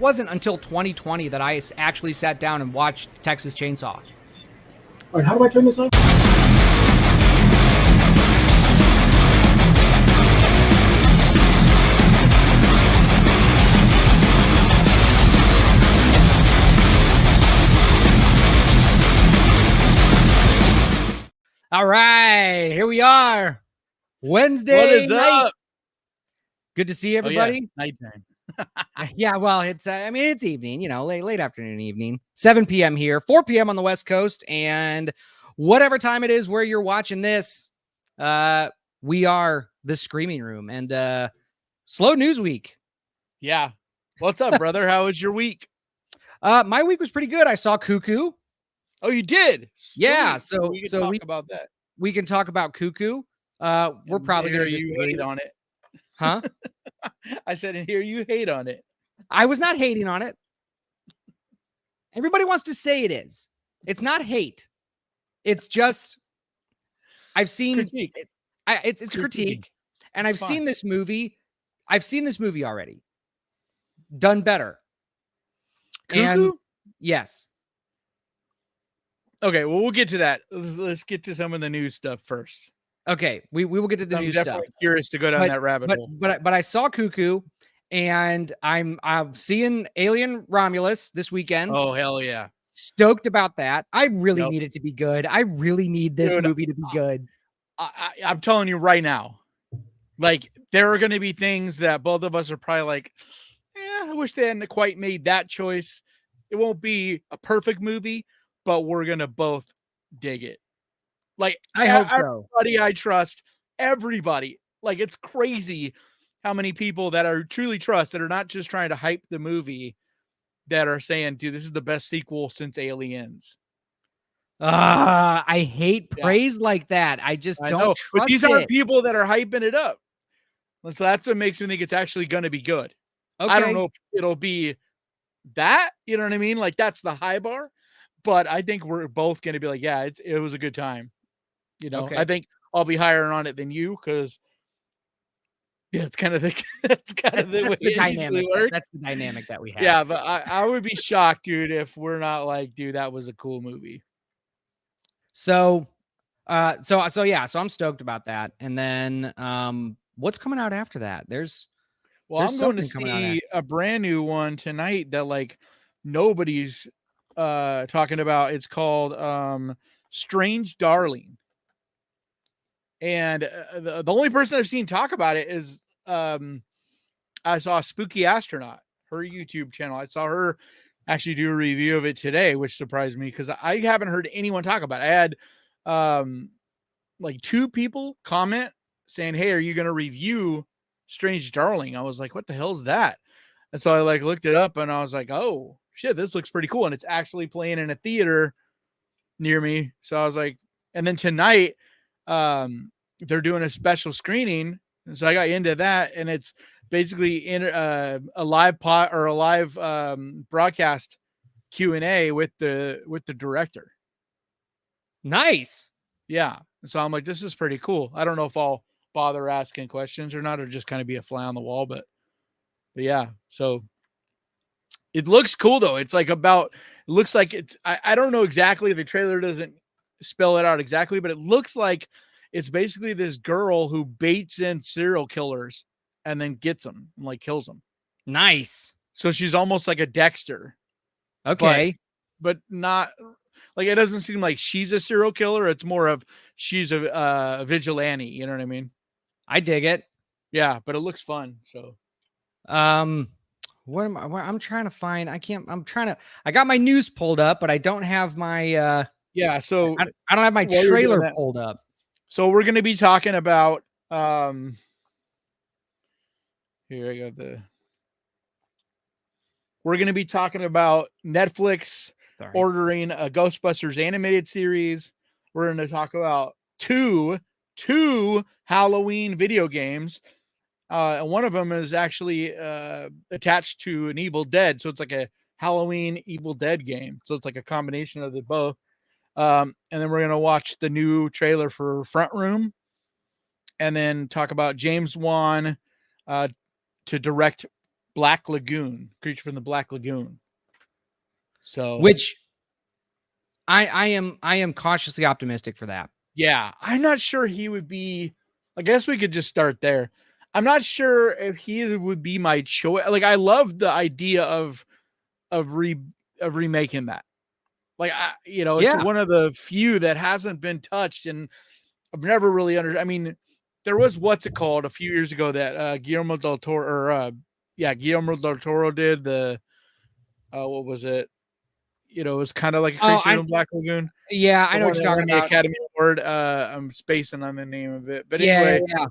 wasn't until 2020 that I actually sat down and watched Texas Chainsaw. All right, how do I turn this on? All right, here we are. Wednesday What is night. up? Good to see everybody. Oh, yeah. Nighttime. Yeah, well, it's it's evening, late afternoon, evening. 7 p.m. here, 4 p.m. on the West Coast, and whatever time it is where you're watching this, we are the Screaming Room and slow news week. Yeah. What's up, brother? How was your week? My week was pretty good. I saw Cuckoo. Oh, you did? Yeah, Sweet. so we can so talk we about that. we can talk about Cuckoo. We're probably going gonna to hate on it. Huh? I said, and here you hate on it. I was not hating on it. Everybody wants to say it is. It's not hate. It's just I've seen Critique. it's a critique, and I've seen this movie. I've seen this movie already. Done better. Cuckoo? And yes. Okay, well, we'll get to that. Let's get to some of the news stuff first. Okay, we will get to the new stuff. I'm definitely curious to go down that rabbit hole. But I saw Cuckoo, and I'm seeing Alien Romulus this weekend. Oh, hell yeah. Stoked about that. I really need it to be good. I really need this movie to be good. I'm telling you right now, like, there are going to be things that both of us are probably like, I wish they hadn't quite made that choice. It won't be a perfect movie, but we're going to both dig it. Like, I hope so. Everybody I trust, everybody. Like, it's crazy how many people that are truly trust that are not just trying to hype the movie that are saying, dude, this is the best sequel since Aliens. I hate praise like that. I just don't trust but these aren't people that are hyping it up. And so that's what makes me think it's actually going to be good. Okay. I don't know if it'll be that, you know what I mean? Like, that's the high bar, but I think we're both going to be like, yeah, it was a good time. I think I'll be higher on it than you because it's kind of the way it usually works. That's the dynamic that we have. Yeah, but I would be shocked, dude, if we're not like, dude, that was a cool movie. So I'm stoked about that. And then what's coming out after that? I'm going to see a brand new one tonight that like nobody's talking about. It's called Strange Darling. And the only person I've seen talk about it is I saw Spooky Astronaut, her YouTube channel. I saw her actually do a review of it today, which surprised me because I haven't heard anyone talk about it. I had like 2 people comment saying, hey, are you going to review Strange Darling? I was like, what the hell is that? And so I like looked it up and I was like, oh shit, this looks pretty cool. And it's actually playing in a theater near me. So I was like, and then tonight, they're doing a special screening. And so I got into that, and it's basically in a live broadcast Q&A with the director. Nice. Yeah. So I'm like, this is pretty cool. I don't know if I'll bother asking questions or not, or just kind of be a fly on the wall, but yeah. So it looks cool though. It's like it looks like it's, I don't know exactly. The trailer doesn't spell it out exactly, but it looks like it's basically this girl who baits in serial killers and then gets them and like kills them. Nice. So she's almost like a Dexter. Okay. But not like, it doesn't seem like she's a serial killer. It's more of she's a vigilante. You know what I mean? I dig it. Yeah, but it looks fun. So, I'm trying to find. I got my news pulled up, but I don't have my. Yeah, so I don't have my trailer pulled up. So we're going to be talking about here I got we're going to be talking about Netflix ordering a Ghostbusters animated series. We're going to talk about two Halloween video games. And one of them is actually attached to an Evil Dead. So it's like a Halloween Evil Dead game. So it's like a combination of the both. And then we're going to watch the new trailer for Front Room and then talk about James Wan to direct Black Lagoon, Creature from the Black Lagoon. So, which I am cautiously optimistic for that. Yeah, I'm not sure he would be. I guess we could just start there. I'm not sure if he would be my choice. Like, I love the idea of remaking that. Like, it's one of the few that hasn't been touched, and I've never really I mean, there was what's it called a few years ago that Guillermo del Toro did the what was it? It was kind of like a Creature in Black Lagoon. Yeah, I know what you're talking about. The Academy Award. I'm spacing on the name of it, but yeah, anyway, yeah.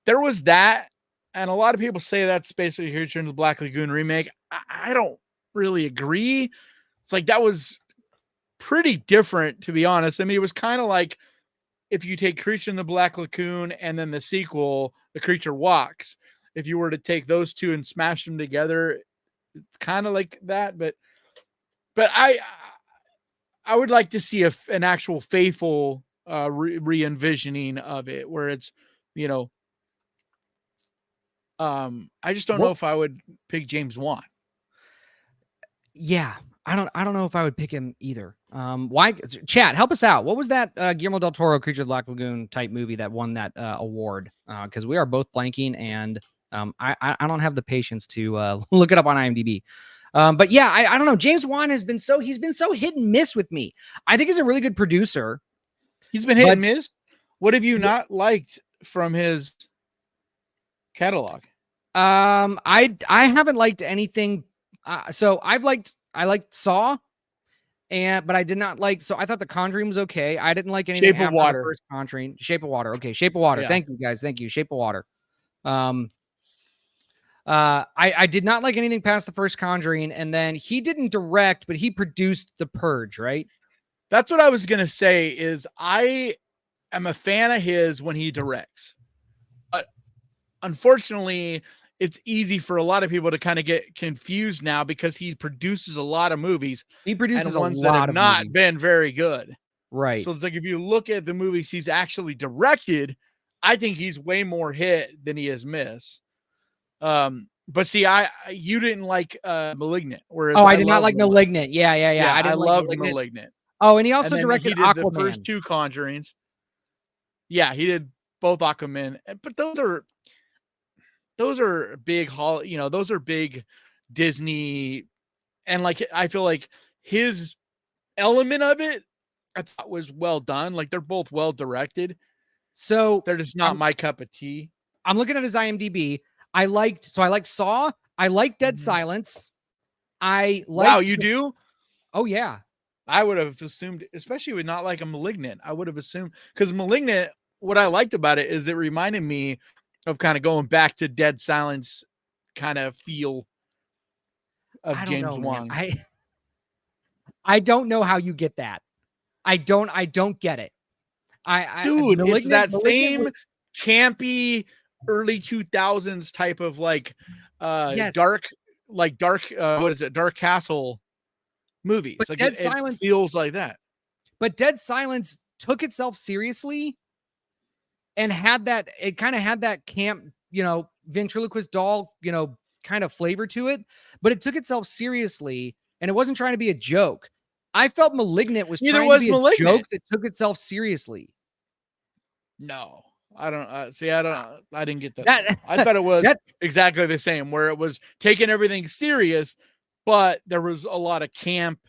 There was that, and a lot of people say that's basically Creature in the Black Lagoon remake. I don't really agree. It's like that was pretty different, to be honest. I mean, it was kind of like if you take Creature in the Black Lagoon and then the sequel, The Creature Walks. If you were to take those two and smash them together, it's kind of like that. But I would like to see an actual faithful re-envisioning of it, where it's, I just don't know if I would pick James Wan. Yeah, I don't know if I would pick him either. Why? Chat, help us out. What was that Guillermo del Toro Creature of the Black Lagoon type movie that won that award? Because we are both blanking, and I don't have the patience to look it up on IMDb. But yeah, I don't know. James Wan he's been so hit and miss with me. I think he's a really good producer. He's been hit and miss. What have you not liked from his catalog? I haven't liked anything. So I liked Saw, but I did not like. So I thought The Conjuring was okay. I didn't like anything Shape of Water. The first Conjuring. Shape of Water. Okay, Shape of Water. Yeah. Thank you guys. Thank you. Shape of Water. I did not like anything past the first Conjuring, and then he didn't direct, but he produced The Purge, right? That's what I was gonna say. Is I am a fan of his when he directs. Unfortunately, it's easy for a lot of people to kind of get confused now because he produces a lot of movies. He produces and ones a lot that have of not movies. been very good. Right. So it's like if you look at the movies he's actually directed, I think he's way more hit than he has miss. But see, you didn't like Malignant. Whereas I did not like Malignant. Yeah. I loved Malignant. Oh, and he also directed Aquaman. The first two Conjurings. Yeah, he did both Aquaman, but those are big those are big Disney, and like I feel like his element of it I thought was well done. Like they're both well directed. So they're just not my cup of tea. I'm looking at his IMDb. I liked Saw. I like Dead Silence. Wow, you do? Oh yeah. I would have assumed, especially with not like a Malignant, I would have assumed, because Malignant, what I liked about it is it reminded me of kind of going back to Dead Silence kind of feel of James Wan. I don't know how you get that. I don't get it. Dude, it's that same campy early 2000s type of like dark what is it? Dark Castle movies. But like Dead Silence feels like that. But Dead Silence took itself seriously and it kind of had that camp, ventriloquist doll, kind of flavor to it, but it took itself seriously and it wasn't trying to be a joke. I felt Malignant was trying to be a joke that took itself seriously. No, I don't I didn't get that. I thought it was exactly the same, where it was taking everything serious, but there was a lot of camp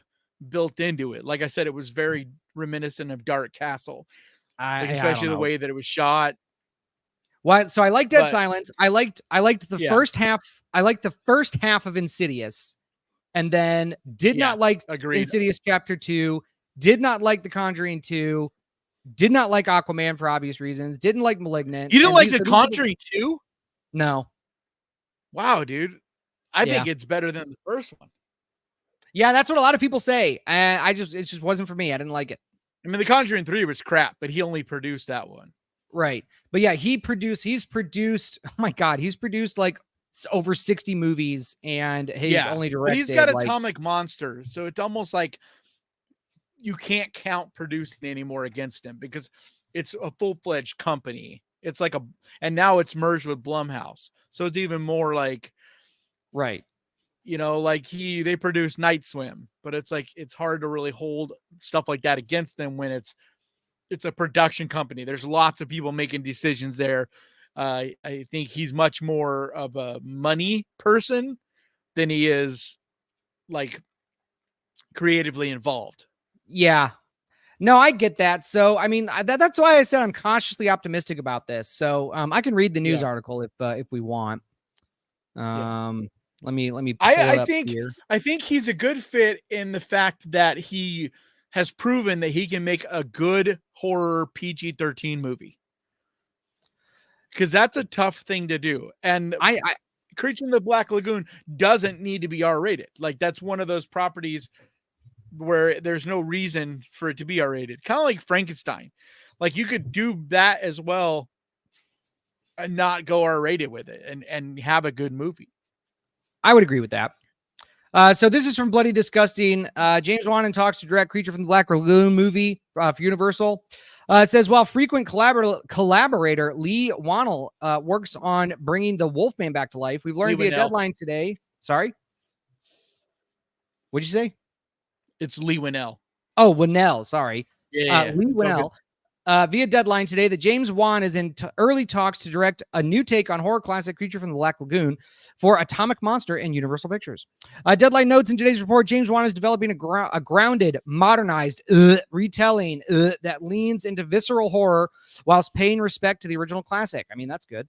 built into it. Like I said, it was very reminiscent of Dark Castle, especially the way that it was shot. Well, so I liked Dead Silence. I liked the first half. I liked the first half of Insidious, and then did not like Insidious Chapter 2. Did not like The Conjuring 2. Did not like Aquaman for obvious reasons. Didn't like Malignant. You didn't like The Conjuring 2? No. Wow, dude. I think it's better than the first one. Yeah, that's what a lot of people say. It just wasn't for me. I didn't like it. I mean, The Conjuring 3 was crap, but he only produced that one. Right. But yeah, he's produced, oh my God, he's produced like over 60 movies, and he's only directed. But he's got Atomic Monster, so it's almost like you can't count producing anymore against him because it's a full-fledged company. It's like and now it's merged with Blumhouse. So it's even more like, Right. You know, like they produce Night Swim, but it's like it's hard to really hold stuff like that against them when it's a production company. There's lots of people making decisions there. I think he's much more of a money person than he is like creatively involved. Yeah. No, I get that. So, I mean, that's why I said I'm cautiously optimistic about this. So, I can read the news article if we want. Let me pull it up here. I think he's a good fit in the fact that he has proven that he can make a good horror PG-13 movie. Because that's a tough thing to do. And Creature in the Black Lagoon doesn't need to be R-rated. Like, that's one of those properties where there's no reason for it to be R-rated. Kind of like Frankenstein. Like, you could do that as well and not go R-rated with it and have a good movie. I would agree with that. So this is from Bloody Disgusting. James Wan in talks to direct Creature from the Black Lagoon movie for Universal. It says, while frequent collaborator Lee Wannell works on bringing the Wolfman back to life, we've learned via Deadline today. Sorry? What'd you say? It's Lee Wannell. Oh, Wannell. Sorry. Yeah. Lee Wannell. Via Deadline today that James Wan is in early talks to direct a new take on horror classic Creature from the Black Lagoon for Atomic Monster and Universal Pictures. Deadline notes in today's report, James Wan is developing a grounded, modernized retelling that leans into visceral horror whilst paying respect to the original classic. I mean, that's good.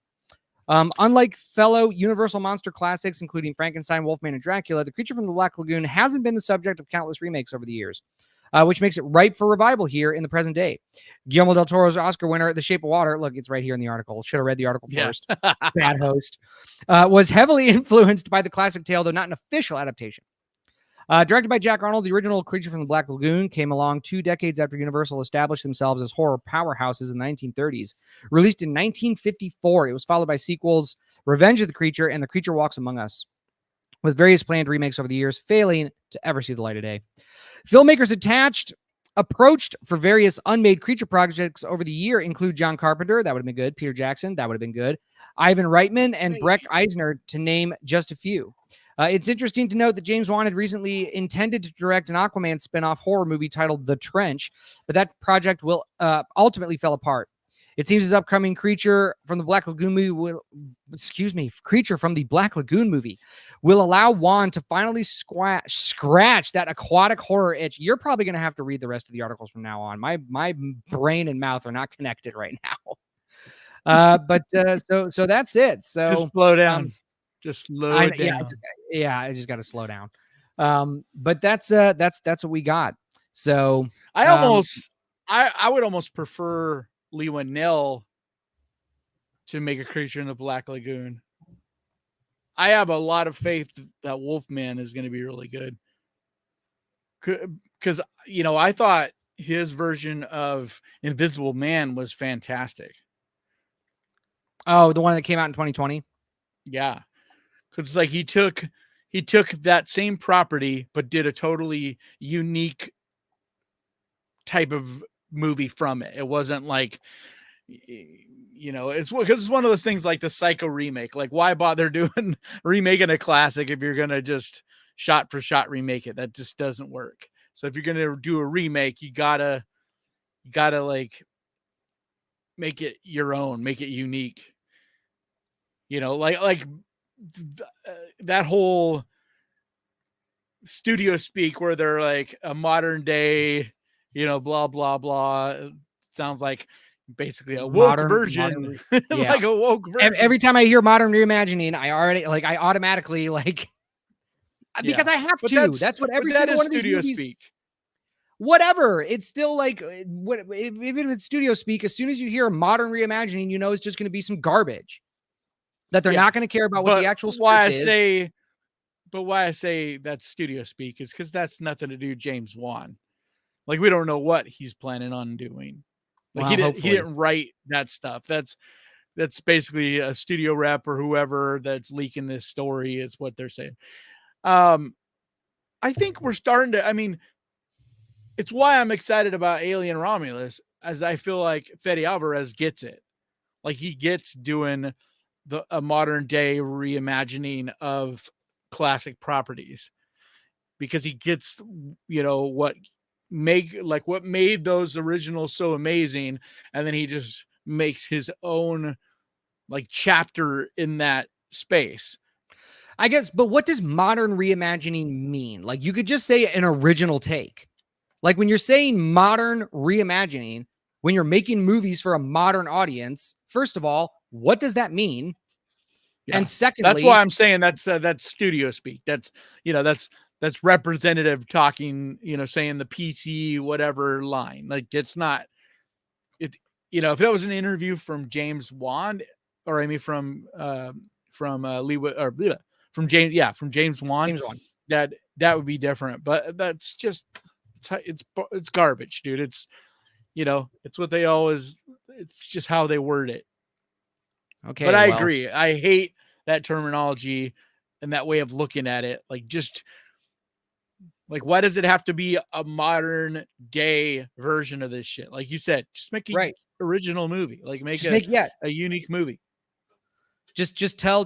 Unlike fellow Universal monster classics, including Frankenstein, Wolfman, and Dracula, the Creature from the Black Lagoon hasn't been the subject of countless remakes over the years. Which makes it ripe for revival here in the present day. Guillermo del Toro's Oscar winner, The Shape of Water, look, it's right here in the article. Should have read the article first. Bad host. Was heavily influenced by the classic tale, though not an official adaptation. Directed by Jack Arnold, the original Creature from the Black Lagoon came along 2 decades after Universal established themselves as horror powerhouses in the 1930s. Released in 1954, it was followed by sequels Revenge of the Creature and The Creature Walks Among Us, with various planned remakes over the years, failing to ever see the light of day. Filmmakers approached for various unmade creature projects over the year include John Carpenter, that would have been good, Peter Jackson, that would have been good, Ivan Reitman, and Breck Eisner, to name just a few. It's interesting to note that James Wan had recently intended to direct an Aquaman spin-off horror movie titled The Trench, but that project will ultimately fell apart. It seems his upcoming Creature from the Black Lagoon movie will allow Wan to finally scratch that aquatic horror itch. You're probably going to have to read the rest of the articles from now on. My brain and mouth are not connected right now. But so that's it. So just slow down. Just slow down. I just got to slow down. But that's what we got. So I would almost prefer Lee Wannell to make a Creature in the Black Lagoon. I have a lot of faith that Wolfman is going to be really good. Because, I thought his version of Invisible Man was fantastic. Oh, the one that came out in 2020? Yeah. Because like he took that same property, but did a totally unique type of movie from it. It wasn't like, it's because it's one of those things like the Psycho remake. Like, why bother remaking a classic if you're gonna just shot for shot remake it? That just doesn't work. So if you're gonna do a remake, you gotta like make it your own, make it unique. Like that whole studio speak where they're like a modern day, blah blah blah. It sounds like basically a woke version. Yeah. Like a woke version. Every time I hear modern reimagining, I automatically because I have to. That's what every single one of these movies. Speak. Whatever. It's still like even if it's studio speak, as soon as you hear a modern reimagining, it's just going to be some garbage that they're not going to care about what the actual script is. But why I say that's studio speak is because that's nothing to do with James Wan. Like, we don't know what he's planning on doing. Like, he didn't write that stuff. That's basically a studio rep or whoever that's leaking this story is what they're saying. I think we're starting to, it's why I'm excited about Alien Romulus, as I feel like Fede Alvarez gets it. Like, he gets doing a modern day reimagining of classic properties, because he gets, what made those originals so amazing, and then he just makes his own like chapter in that space. I guess, but what does modern reimagining mean? Like, you could just say an original take. Like, when you're saying modern reimagining, when you're making movies for a modern audience, first of all, what does that mean? Yeah. And secondly, that's why I'm saying that's studio speak. That's representative talking, saying the PC whatever line. Like, it's not it. If that was an interview from James Wan, or I mean from Lee, or from James Wan, that would be different. But that's just it's garbage, dude. It's it's what they always. It's just how they word it. Okay, but I agree. I hate that terminology and that way of looking at it. Like, just like, why does it have to be a modern day version of this shit? Like you said, just make an original movie. Like, make a unique movie. Just tell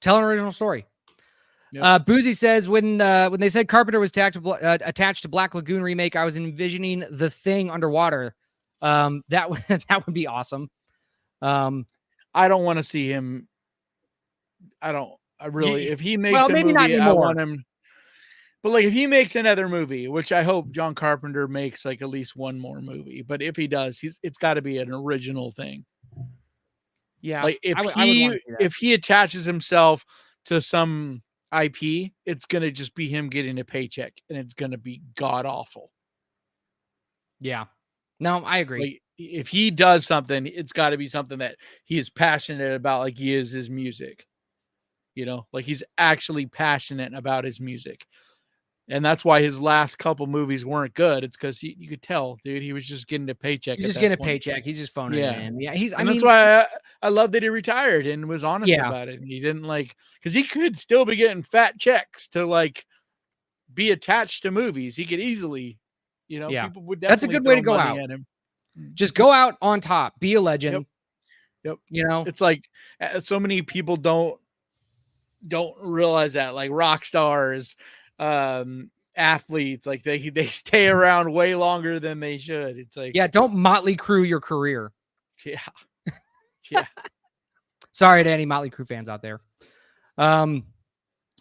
an original story. Yep. Boozy says, when they said Carpenter was attached to Black Lagoon remake, I was envisioning The Thing underwater. That would be awesome. I don't want to see him. If he makes a maybe movie, not I want him. But like, if he makes another movie, which I hope John Carpenter makes like at least one more movie, but if he does, it's got to be an original thing. Yeah. Like, if he attaches himself to some IP, it's going to just be him getting a paycheck, and it's going to be god awful. Yeah. No, I agree. Like, if he does something, it's got to be something that he is passionate about, like he is his music. Like, he's actually passionate about his music. And that's why his last couple movies weren't good. It's because you could tell, dude, he was just getting a paycheck. He's just getting a paycheck. He's just phoning it in. Yeah, that's why I love that he retired and was honest about it. And he didn't because he could still be getting fat checks to like be attached to movies. He could easily, people would definitely. That's a good way to go out. At him. Just go out on top. Be a legend. Yep. It's like so many people don't realize that, like rock stars, athletes, like they stay around way longer than they should. It's like, don't Motley Crue your career. Yeah. Sorry to any Motley Crue fans out there.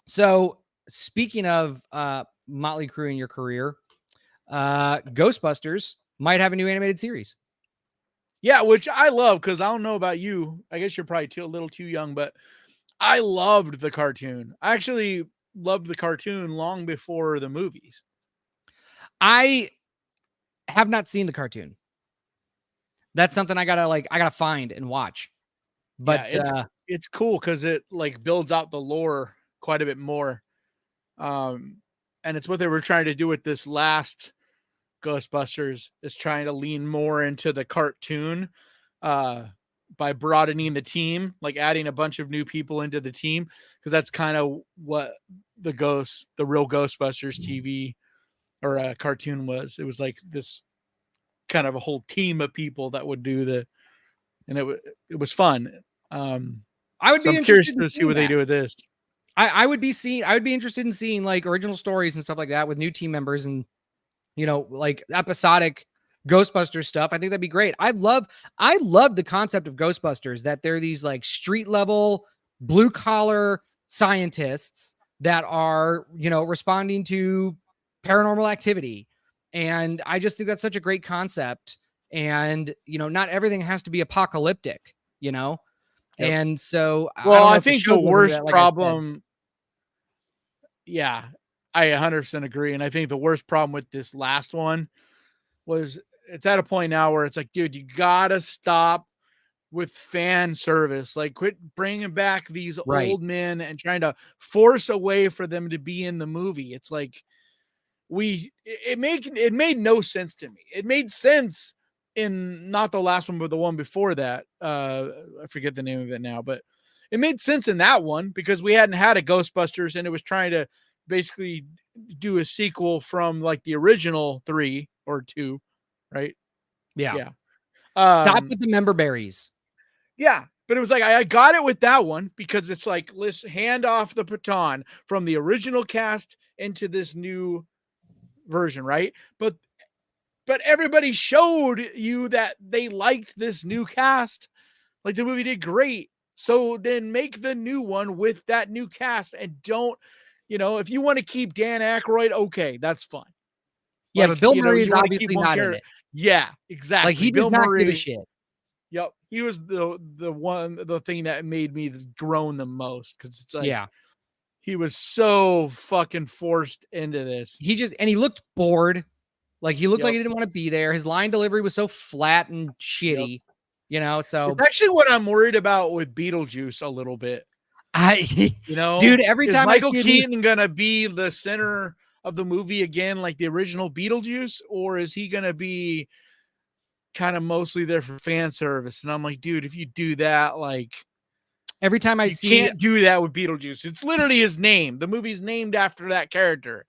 So speaking of Motley Crue in your career, Ghostbusters might have a new animated series. Yeah, which I love, because I don't know about you. I guess you're probably a little too young, but I loved the cartoon. I actually loved the cartoon long before the movies. I have not seen the cartoon. That's something I gotta find and watch. But it's cool because it like builds out the lore quite a bit more. And it's what they were trying to do with this last Ghostbusters, is trying to lean more into the cartoon by broadening the team, like adding a bunch of new people into the team, because that's kind of what the real Ghostbusters TV or cartoon was. It was like this kind of a whole team of people that would do and it was fun. I'm curious to see what they do with this. I would be interested in seeing like original stories and stuff like that with new team members and, like episodic Ghostbusters stuff. I think that'd be great. I love the concept of Ghostbusters, that they're these like street level blue collar scientists that are, responding to paranormal activity. And I just think that's such a great concept. And, not everything has to be apocalyptic, Yep. And so, I think the worst problem. Yeah, I 100% agree. And I think the worst problem with this last one was it's at a point now where it's like, dude, you gotta stop with fan service. Like, quit bringing back these old men and trying to force a way for them to be in the movie. It's like, it made no sense to me. It made sense in not the last one, but the one before that. I forget the name of it now, but it made sense in that one because we hadn't had a Ghostbusters, and it was trying to basically do a sequel from like the original 3 or 2, right? Yeah. Stop with the member berries. Yeah, But it was like, I got it with that one because it's like, let's hand off the baton from the original cast into this new version, right? But everybody showed you that they liked this new cast. Like the movie did great. So then make the new one with that new cast and don't, if you want to keep Dan Aykroyd, okay, that's fine. Yeah, Like, but Bill Murray is you want to keep obviously one not in character. it. Yeah, exactly. Like, he Bill does not Murray, give a shit. Yep. He was the thing that made me groan the most because it's like, he was so fucking forced into this. He looked bored. Like, he looked like Yep. he didn't want to be there. His line delivery was so flat and shitty, so. It's actually what I'm worried about with Beetlejuice a little bit. Dude, every time Michael Keaton going to be the center of the movie again, like the original Beetlejuice, or is he going to be kind of mostly there for fan service? And I'm like, dude, if you do that, like, every time you can't do that with Beetlejuice. It's literally his name. The movie's named after that character.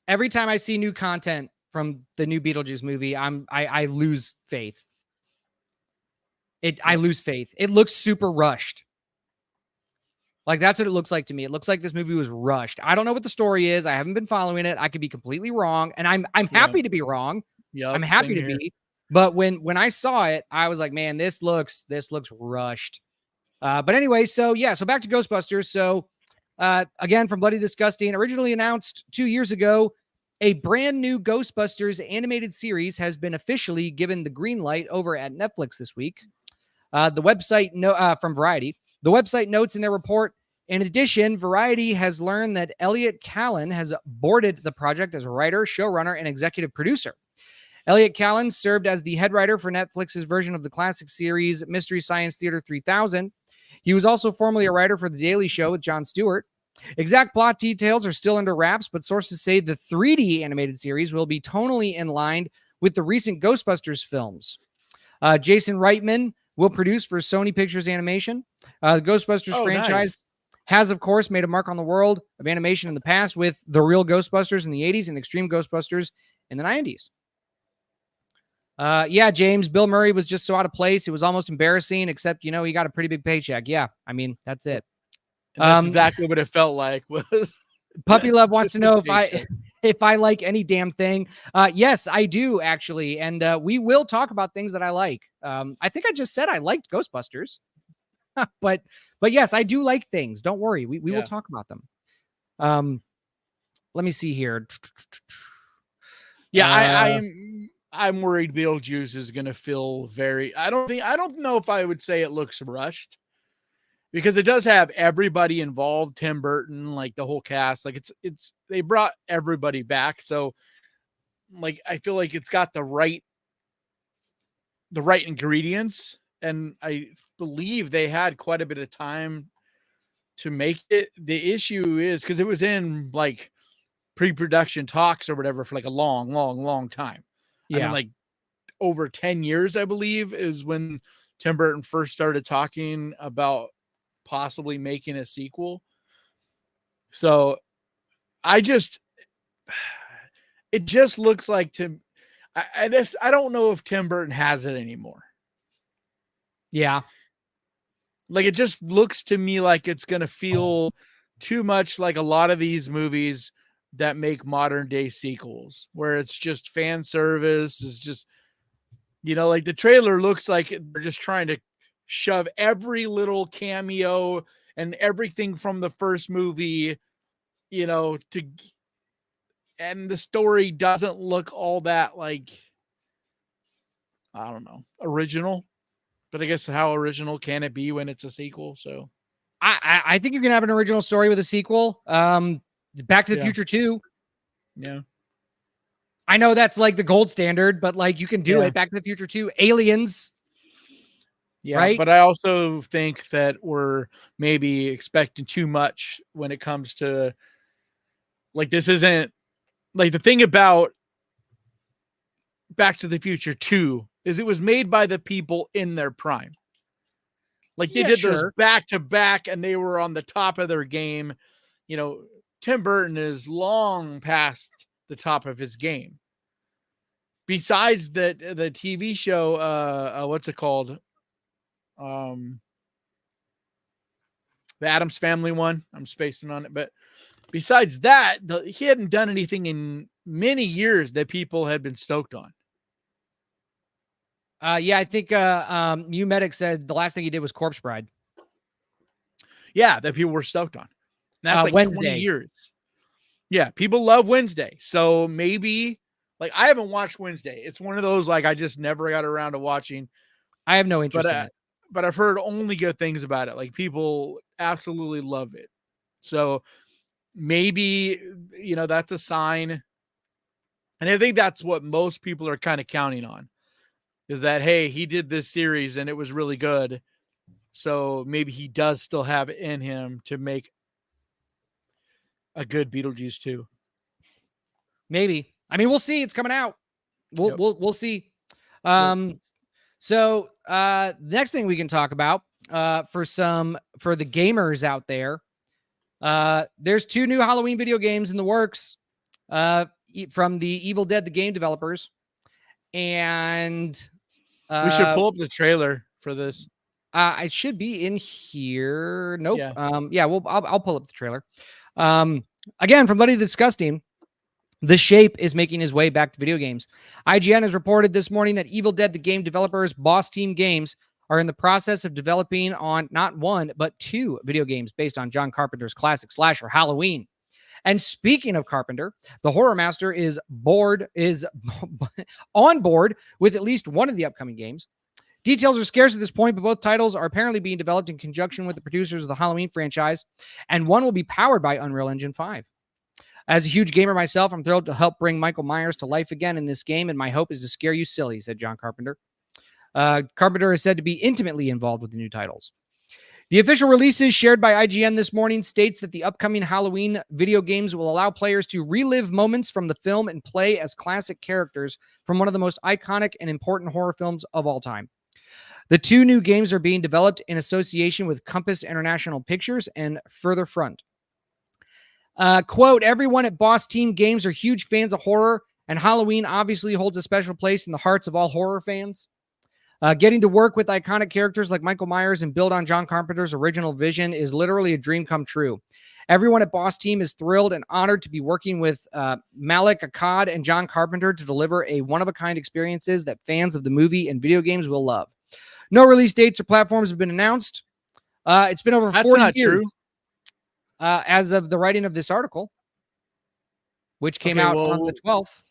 Every time I see new content from the new Beetlejuice movie, I lose faith. I lose faith. It looks super rushed. Like, that's what it looks like to me. It looks like this movie was rushed. I don't know what the story is. I haven't been following it. I could be completely wrong, and I'm happy to be wrong. Yeah, I'm happy to be. But when I saw it, I was like, man, this looks rushed. But anyway, so back to Ghostbusters. So again, from Bloody Disgusting, originally announced 2 years ago, a brand new Ghostbusters animated series has been officially given the green light over at Netflix this week. The website from Variety. The website notes in their report, in addition, Variety has learned that Elliott Callan has boarded the project as a writer, showrunner, and executive producer. Elliott Callan served as the head writer for Netflix's version of the classic series Mystery Science Theater 3000. He was also formerly a writer for The Daily Show with Jon Stewart. Exact plot details are still under wraps, but sources say the 3D animated series will be tonally in line with the recent Ghostbusters films. Jason Reitman will produce for Sony Pictures Animation. The Ghostbusters franchise has, of course, made a mark on the world of animation in the past with The Real Ghostbusters in the 80s and Extreme Ghostbusters in the 90s. James, Bill Murray was just so out of place. It was almost embarrassing, except, he got a pretty big paycheck. Yeah, I mean, that's it. And that's exactly what it felt like. Was Puppy Love wants to know if I like any damn thing. Yes, I do, actually. And we will talk about things that I like. I think I just said I liked Ghostbusters. but yes, I do like things. Don't worry. We will talk about them. Let me see here. Yeah, I'm worried Beetlejuice is going to feel I don't know if I would say it looks rushed, because it does have everybody involved, Tim Burton, like the whole cast, like they brought everybody back. So like, I feel like it's got the right ingredients. And I believe they had quite a bit of time to make it. The issue is because it was in like pre-production talks or whatever for like a long, long, long time. Yeah. I mean, like over 10 years, I believe, is when Tim Burton first started talking about possibly making a sequel. So it just looks like I don't know if Tim Burton has it anymore. Yeah. Like, it just looks to me like it's going to feel too much like a lot of these movies that make modern day sequels, where it's just fan service. Is just, like the trailer looks like they're just trying to shove every little cameo and everything from the first movie, and the story doesn't look all that, like, I don't know, original. But I guess how original can it be when it's a sequel? So I think you can have an original story with a sequel. Back to the Future 2. Yeah. I know that's like the gold standard, but like, you can do it. Back to the Future 2, Aliens. Yeah. Right? But I also think that we're maybe expecting too much when it comes to, like, this isn't like, the thing about Back to the Future 2 is it was made by the people in their prime. Like, they did those back to back and they were on the top of their game. Tim Burton is long past the top of his game. Besides the TV show, what's it called? The Addams Family one. I'm spacing on it, but besides that, he hadn't done anything in many years that people had been stoked on. Yeah, I think Mew Medic said the last thing he did was Corpse Bride. Yeah, that people were stoked on. That's like Wednesday. 20 years. Yeah, people love Wednesday. So maybe, like, I haven't watched Wednesday. It's one of those, like, I just never got around to watching. I have no interest in it. But I've heard only good things about it. Like, people absolutely love it. So maybe, that's a sign. And I think that's what most people are kind of counting on, is that, hey, he did this series and it was really good. So maybe he does still have it in him to make a good Beetlejuice 2. Maybe. I mean, we'll see. It's coming out. We'll see. So the next thing we can talk about for the gamers out there, there's 2 new Halloween video games in the works from the Evil Dead the game developers, and we should pull up the trailer for this. It should be in here. Nope. Yeah. I'll pull up the trailer. Again, from Bloody the Disgusting, The Shape is making his way back to video games. IGN has reported this morning that Evil Dead the game developers Boss Team Games are in the process of developing on not 1, but 2 video games based on John Carpenter's classic slasher Halloween. And speaking of Carpenter, the Horror Master is on board with at least one of the upcoming games. Details are scarce at this point, but both titles are apparently being developed in conjunction with the producers of the Halloween franchise, and one will be powered by Unreal Engine 5. As a huge gamer myself, I'm thrilled to help bring Michael Myers to life again in this game, and my hope is to scare you silly, said John Carpenter. Carpenter is said to be intimately involved with the new titles. The official releases shared by IGN this morning states that the upcoming Halloween video games will allow players to relive moments from the film and play as classic characters from one of the most iconic and important horror films of all time. The 2 new games are being developed in association with Compass International Pictures and Further Front. Quote, everyone at Boss Team Games are huge fans of horror, and Halloween obviously holds a special place in the hearts of all horror fans. Getting to work with iconic characters like Michael Myers and build on John Carpenter's original vision is literally a dream come true. Everyone at Boss Team is thrilled and honored to be working with Malik Akkad and John Carpenter to deliver a one-of-a-kind experiences that fans of the movie and video games will love. No release dates or platforms have been announced. It's been over 40 years. That's not true. As of the writing of this article, which came out on the 12th.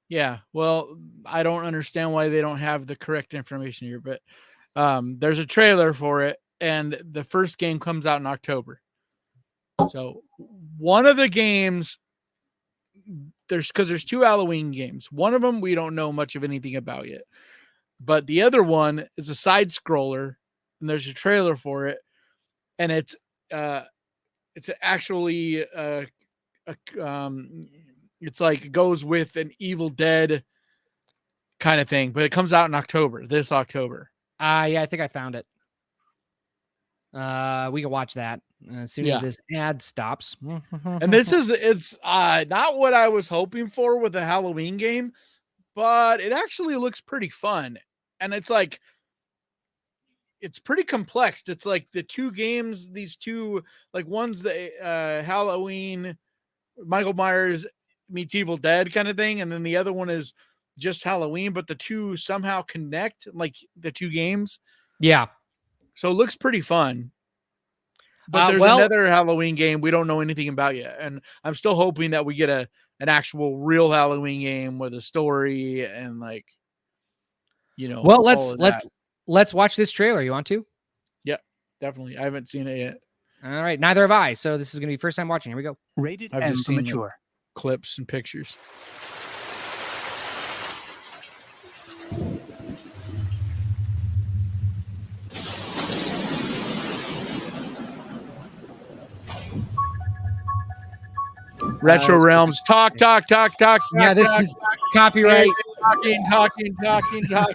Yeah, well, I don't understand why they don't have the correct information here, but there's a trailer for it, and the first game comes out in October. So one of the games, there's 2 Halloween games. One of them we don't know much of anything about yet, but the other one is a side scroller, and there's a trailer for it, and it's actually it's like it goes with an Evil Dead kind of thing, but it comes out in this October. Yeah, I think I found it. We can watch that as soon as this ad stops. And it's not what I was hoping for with a Halloween game, but it actually looks pretty fun. And it's like, it's pretty complex. It's like the 2 games, these 2, like one's the Halloween, Michael Myers meets Evil Dead kind of thing, and then the other one is just Halloween, but the 2 somehow connect, like the 2 games. Yeah. So it looks pretty fun. But there's another Halloween game we don't know anything about yet, and I'm still hoping that we get an actual real Halloween game with a story and like, Well, let's watch this trailer. You want to? Yeah, definitely. I haven't seen it yet. All right, neither have I. So this is going to be first time watching. Here we go. Rated M for mature. Clips and pictures. Retro Realms. Talk. Yeah, this is copyright. Talking. Copyright. I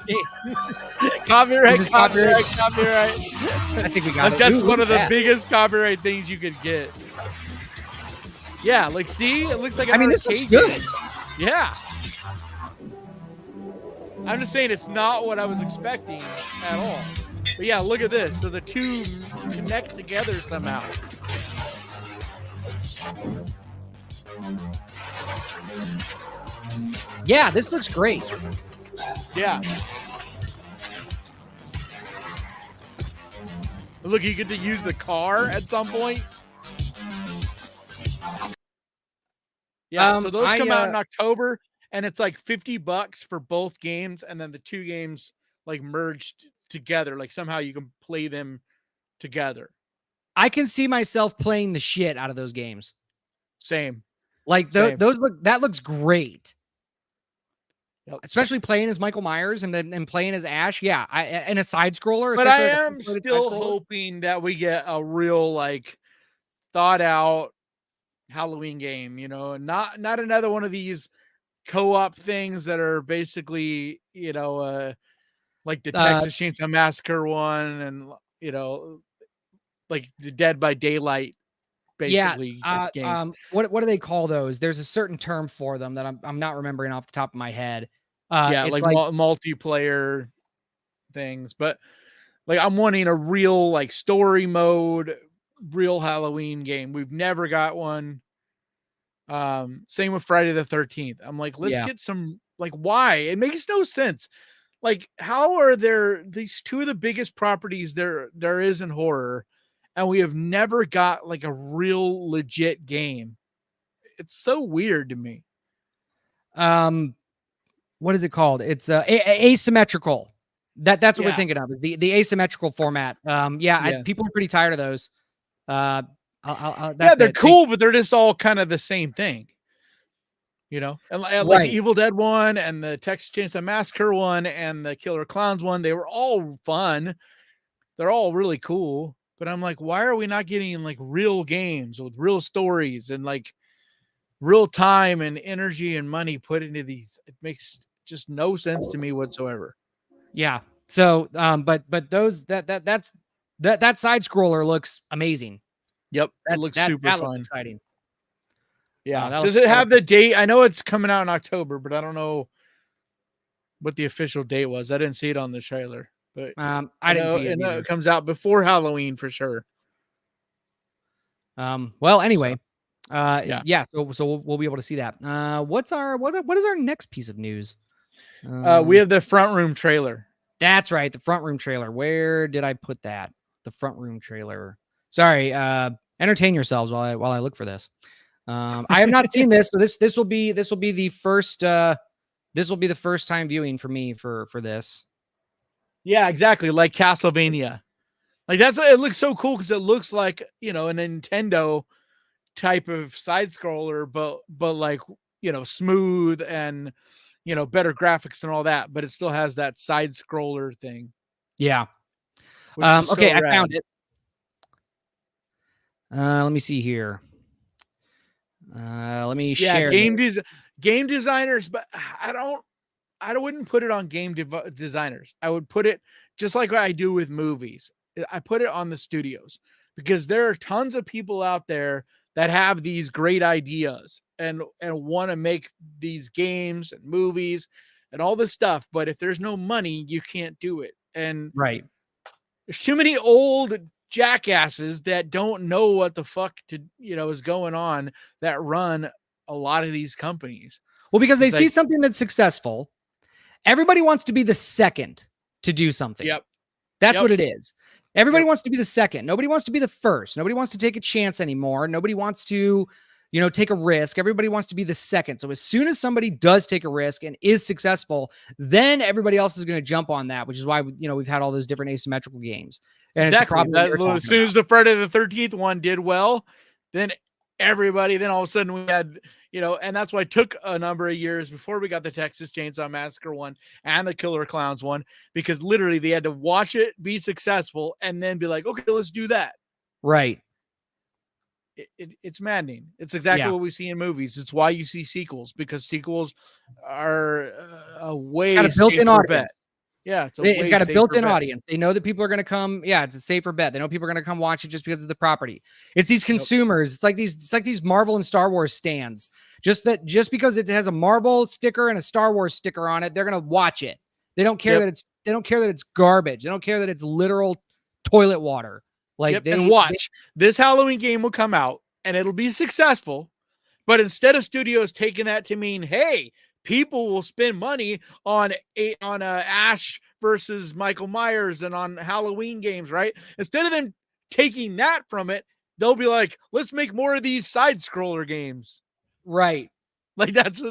think we got it. That's one of the biggest copyright things you could get. Yeah, like, see? It looks like an this looks good. Yeah. I'm just saying it's not what I was expecting at all. But yeah, look at this. So the two connect together somehow. Yeah, this looks great. Yeah. Look, you get to use the car at some point. Yeah, so those come out in October, and it's like $50 for both games, and then the two games like merged together. Like somehow you can play them together. I can see myself playing the shit out of those games. Same. Like those that looks great. Yep. Especially playing as Michael Myers and playing as Ash. Yeah, and a side scroller. But I am still hoping that we get a real like thought out Halloween game, you know, not another one of these co-op things that are basically, you know, like the Texas Chainsaw Massacre one, and you know, like the Dead by Daylight, basically. Games. What do they call those? There's a certain term for them that I'm not remembering off the top of my head. Yeah, it's like multiplayer things, but like I'm wanting a real like story mode, real Halloween game. We've never got one. Same with Friday the 13th. I'm like, let's get some, like, why? It makes no sense. Like, how are there these two of the biggest properties there is in horror, and we have never got like a real legit game? It's so weird to me. What is it called? It's asymmetrical. That's what we're thinking of, is the asymmetrical format. People are pretty tired of those. They're cool, but they're just all kind of the same thing, you know. And like the Evil Dead one, and the Texas Chainsaw Massacre one, and the Killer Clowns one, they were all fun. They're all really cool. But I'm like, why are we not getting like real games with real stories and like real time and energy and money put into these? It makes just no sense to me whatsoever. Yeah. So, but those that side scroller looks amazing. Yep, it looks super fun. Looks exciting. Yeah. Does it have the date? I know it's coming out in October, but I don't know what the official date was. I didn't see it on the trailer, but I didn't see it. It comes out before Halloween for sure. Well, anyway, So we'll be able to see that. What is our next piece of news? We have the front room trailer. That's right, the front room trailer. Where did I put that? The front room trailer. Sorry. Entertain yourselves while I look for this. I have not seen this, so this will be the first time viewing for me for this. Yeah, exactly, like Castlevania. Like it looks so cool because it looks like, you know, a Nintendo type of side scroller, but like, you know, smooth and, you know, better graphics and all that, but it still has that side scroller thing. Yeah. Okay, I found it. Let me see here. Let me share. Game designers, but I wouldn't put it on game designers. I would put it just like what I do with movies. I put it on the studios, because there are tons of people out there that have these great ideas and want to make these games and movies and all this stuff. But if there's no money, you can't do it. And right, there's too many old jackasses that don't know what the fuck is going on, that run a lot of these companies. Well, because they see something that's successful. Everybody wants to be the second to do something. Yep. That's what it is. Everybody wants to be the second. Nobody wants to be the first. Nobody wants to take a chance anymore. Nobody wants to, take a risk. Everybody wants to be the second. So as soon as somebody does take a risk and is successful, then everybody else is going to jump on that, which is why, we've had all those different asymmetrical games. And exactly. As soon as the Friday the 13th one did well, then all of a sudden we had, and that's why it took a number of years before we got the Texas Chainsaw Massacre one and the Killer Clowns one, because literally they had to watch it be successful and then be like, okay, let's do that. Right. It's maddening. It's exactly what we see in movies. It's why you see sequels, because sequels are a way built-in audience. Yeah, it's got a built-in audience. They know that people are going to come. Yeah, it's a safer bet. They know people are going to come watch it just because of the property. It's these consumers. It's like these Marvel and Star Wars stands. Just because it has a Marvel sticker and a Star Wars sticker on it, they're going to watch it They don't care they don't care that it's garbage. They don't care that it's literal toilet water. Like and watch, this Halloween game will come out and it'll be successful. But instead of studios taking that to mean, hey, people will spend money on Ash versus Michael Myers and on Halloween games, right? Instead of them taking that from it, they'll be like, let's make more of these side scroller games. Right. Like that's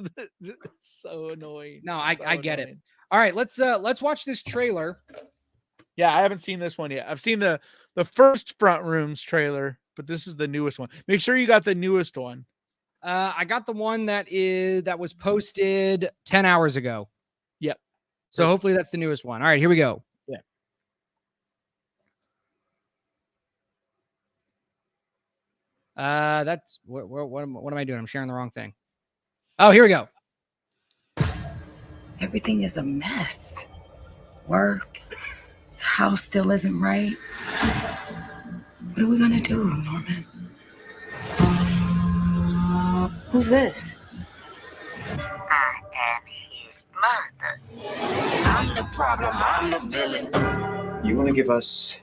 so annoying. No, I get it. All right, let's watch this trailer. Yeah, I haven't seen this one yet. I've seen the first Front Rooms trailer, but this is the newest one. Make sure you got the newest one. I got the one that was posted 10 hours ago. Yep. So hopefully that's the newest one. All right, here we go. Yeah. That's what am I doing? I'm sharing the wrong thing. Oh, here we go. Everything is a mess. Work, this house still isn't right. What are we gonna do, Norman? Who's this? I am his mother. I'm the problem, I'm the villain. You want to give us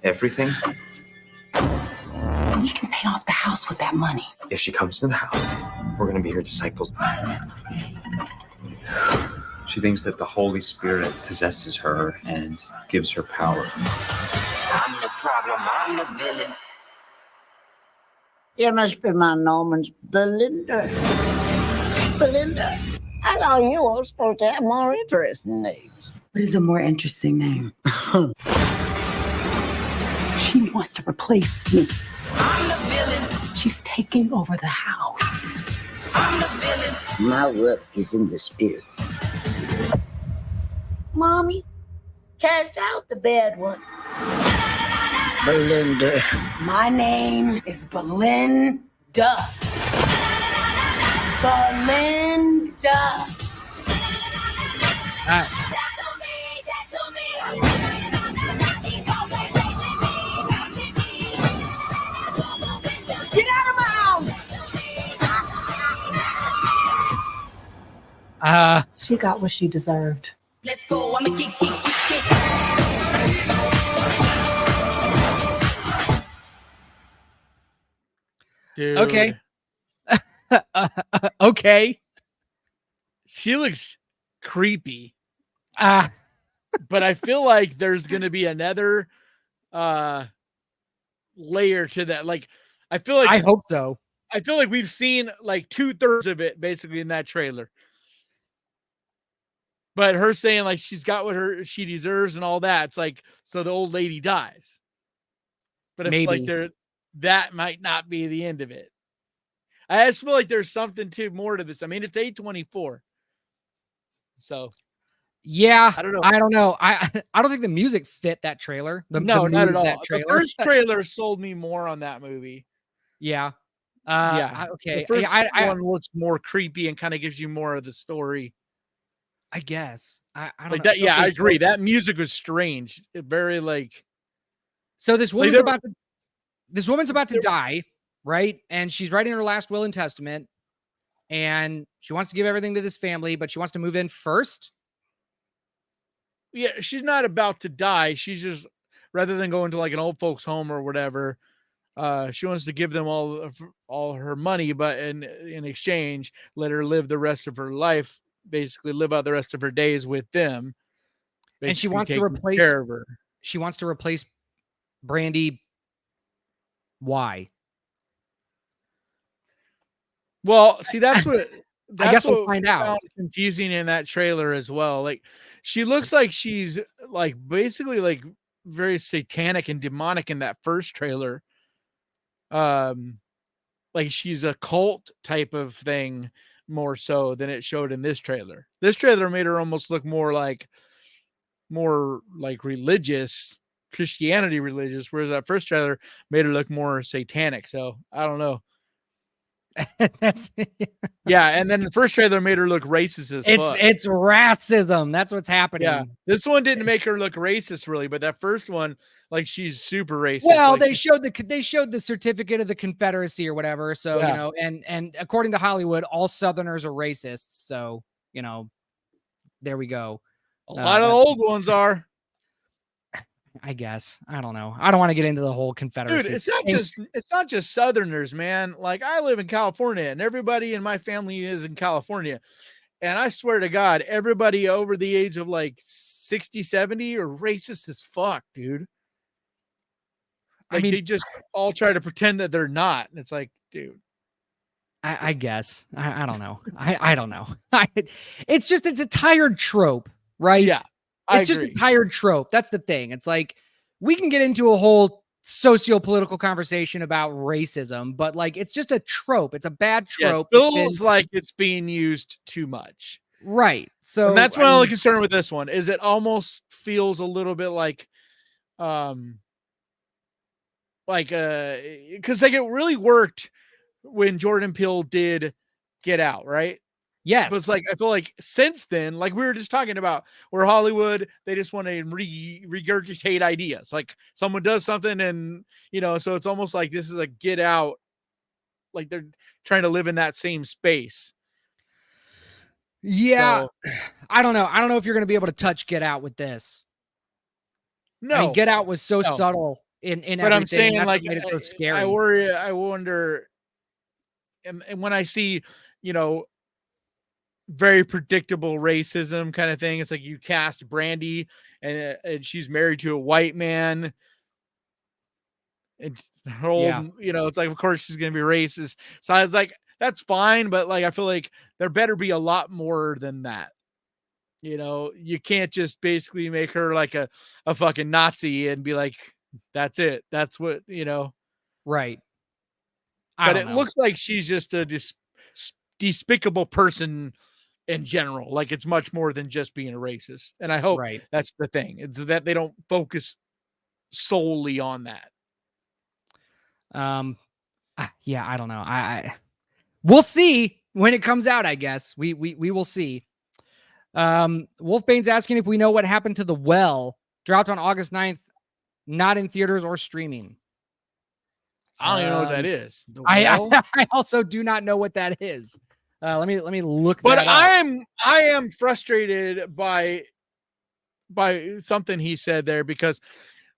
everything? We can pay off the house with that money. If she comes to the house, we're going to be her disciples. She thinks that the Holy Spirit possesses her and gives her power. I'm the problem, I'm the villain. You must be my Norman's Belinda. Belinda, I thought you were supposed to have more interesting names. What is a more interesting name? She wants to replace me. I'm the villain. She's taking over the house. I'm the villain. My work is in the spirit. Mommy, cast out the bad one. Belinda. My name is Belinda. Belinda. All right. That's on me, that's on me. Get out of my house! She got what she deserved. Let's go, I'm a kick. Dude. Okay. Okay. She looks creepy. Ah. But I feel like there's going to be another layer to that. Like, I feel like I hope so. I feel like we've seen like 2/3 of it basically in that trailer. But her saying like she's got what she deserves and all that. It's like, so the old lady dies. But I feel like that might not be the end of it. I just feel like there's something more to this. I mean, it's 8/24. So yeah, I don't know. I don't think the music fit that trailer. No, not at all. The first trailer sold me more on that movie. Yeah. Okay. The first one looks more creepy and kind of gives you more of the story. I guess. I don't like know. that. Yeah, I agree. That music was strange. Very like. So this woman's about to die, right? And she's writing her last will and testament, and she wants to give everything to this family, but she wants to move in first. Yeah, she's not about to die. She's just, rather than going to like an old folks home or whatever, she wants to give them all her money, but in exchange, let her live the rest of her life, basically live out the rest of her days with them. And she wants to replace her. She wants to replace Brandy. Why? Well, see, that's what I guess we'll find out. Confusing in that trailer as well. Like, she looks like she's like basically like very satanic and demonic in that first trailer. Like she's a cult type of thing more so than it showed in this trailer. This trailer made her almost look more like religious, Christianity religious, whereas that first trailer made her look more satanic. So I don't know. That's yeah, and then the first trailer made her look racist as fuck. It's racism. That's what's happening. Yeah, this one didn't make her look racist really, but that first one, like, she's super racist. Well, like, they showed the certificate of the Confederacy or whatever. So you know, and according to Hollywood, all Southerners are racists. So you know, there we go. A lot of the old ones are. I guess. I don't know. I don't want to get into the whole Confederacy. Dude, it's not just Southerners, man. Like, I live in California, and everybody in my family is in California. And I swear to God, everybody over the age of like 60, 70 are racist as fuck, dude. Like, they just all try to pretend that they're not. And it's like, dude. I guess. I don't know. I don't know. It's a tired trope, right? Yeah. It's just a tired trope. That's the thing. It's like, we can get into a whole socio-political conversation about racism, but like, it's just a trope. It's a bad trope. Yeah, it feels like it's being used too much. Right. So and that's my only concern with this one, is it almost feels a little bit like, because like it really worked when Jordan Peele did Get Out, right? Yes. But it's like, I feel like since then, like we were just talking about, where Hollywood, they just want to regurgitate ideas. Like, someone does something and, so it's almost like this is a Get Out. Like, they're trying to live in that same space. Yeah. So, I don't know. I don't know if you're going to be able to touch Get Out with this. No. I mean, Get Out was so subtle in but everything. I'm saying, that's like, what made it so scary. I wonder, and when I see, very predictable racism kind of thing, it's like you cast Brandy and she's married to a white man, and her old, it's like, of course she's gonna be racist. So I was like, that's fine, but like, I feel like there better be a lot more than that. You can't just basically make her like a fucking Nazi and be like, that's it, that's what, right. But it looks like she's just a despicable person in general. Like, it's much more than just being a racist. And I hope that's the thing. It's that they don't focus solely on that. Yeah, I don't know. We'll see when it comes out, I guess. We will see. Wolfbane's asking if we know what happened to The Well, dropped on August 9th, not in theaters or streaming. I don't even know what that is. The Well? I also do not know what that is. Let me look. But I am frustrated by something he said there, because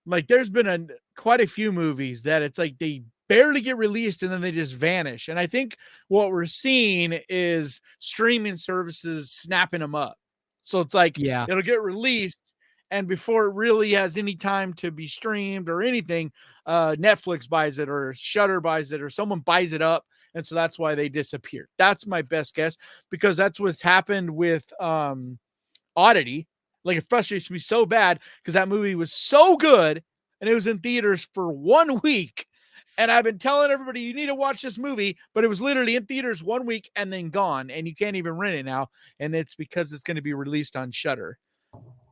like, there's been quite a few movies that it's like they barely get released and then they just vanish. And I think what we're seeing is streaming services snapping them up. So it's like, it'll get released, and before it really has any time to be streamed or anything, Netflix buys it, or Shudder buys it, or someone buys it up. And so that's why they disappeared. That's my best guess, because that's what's happened with Oddity. Like, it frustrates me so bad, because that movie was so good and it was in theaters for 1 week. And I've been telling everybody, you need to watch this movie, but it was literally in theaters 1 week and then gone, and you can't even rent it now. And it's because it's going to be released on Shudder.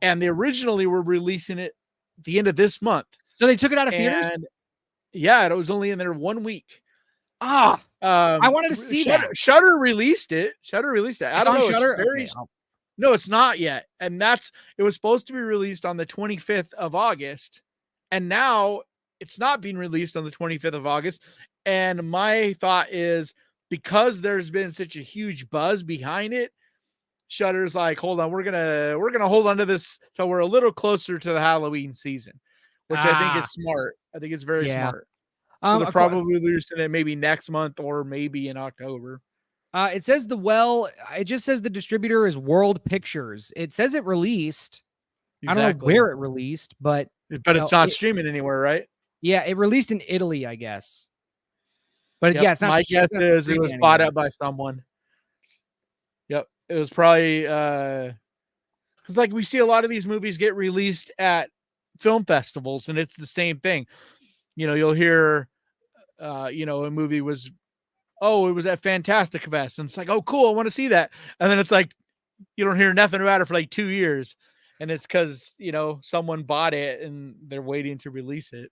And they originally were releasing it at the end of this month. So they took it out of theaters? And yeah, it was only in there 1 week. I wanted to see that. Shudder released it. I don't know. Shudder? No, it's not yet. And it was supposed to be released on the 25th of August. And now it's not being released on the 25th of August. And my thought is, because there's been such a huge buzz behind it, Shudder's like, hold on, we're gonna hold on to this till we're a little closer to the Halloween season, which I think is smart. I think it's very smart. So they're probably releasing it maybe next month or maybe in October. It says The Well. It just says the distributor is World Pictures. It says it released. Exactly. I don't know where it released, but it's not streaming anywhere, right? Yeah, it released in Italy, I guess. But yep, it's not. My guess is it was bought up by someone. Yep, it was probably because like we see a lot of these movies get released at film festivals, and it's the same thing. You'll hear, a movie was, it was at Fantastic Fest, and it's like, oh, cool, I want to see that, and then it's like you don't hear nothing about it for like 2 years, and it's because someone bought it and they're waiting to release it.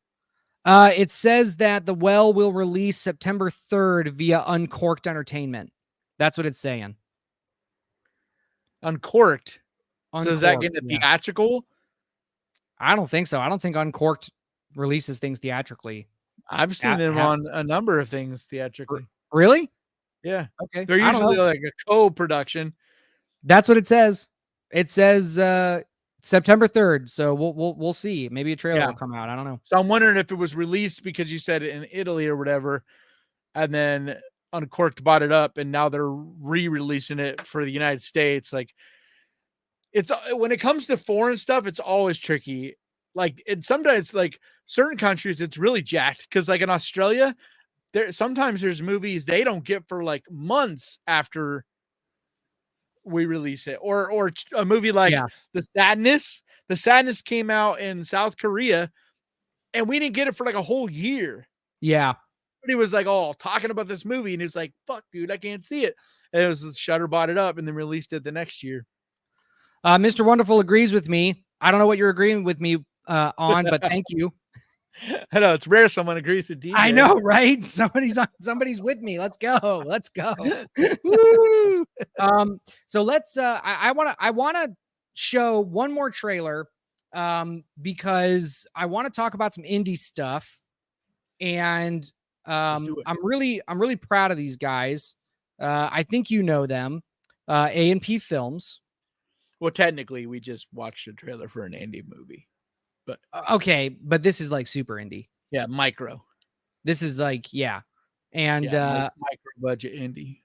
It says that The Well will release September 3rd via Uncorked Entertainment. That's what it's saying. Uncorked. So is that getting theatrical? I don't think so. I don't think Uncorked releases things theatrically. I've seen them on a number of things theatrically. Really? Yeah. Okay. They're usually like a co-production. That's what it says. It says September 3rd. So we'll see. Maybe a trailer will come out. I don't know. So I'm wondering if it was released because you said in Italy or whatever, and then Uncorked bought it up, and now they're re-releasing it for the United States. Like, it's when it comes to foreign stuff, it's always tricky. Like, sometimes like certain countries, it's really jacked because like in Australia, sometimes there's movies they don't get for like months after we release it, or a movie like The Sadness came out in South Korea and we didn't get it for like a whole year. Yeah. But he was like, talking about this movie, and it's like, fuck dude, I can't see it. And it was Shudder bought it up and then released it the next year. Mr. Wonderful agrees with me. I don't know what you're agreeing with me on, but thank you. I know it's rare someone agrees with DJ. I know, right? Somebody's with me. Let's go. So let's I want to show one more trailer because I want to talk about some indie stuff, and I'm really proud of these guys. I think you know them. A&P Films. Well, technically we just watched a trailer for an indie movie. But okay, but this is like super indie. Yeah, micro. This is like, and micro budget indie.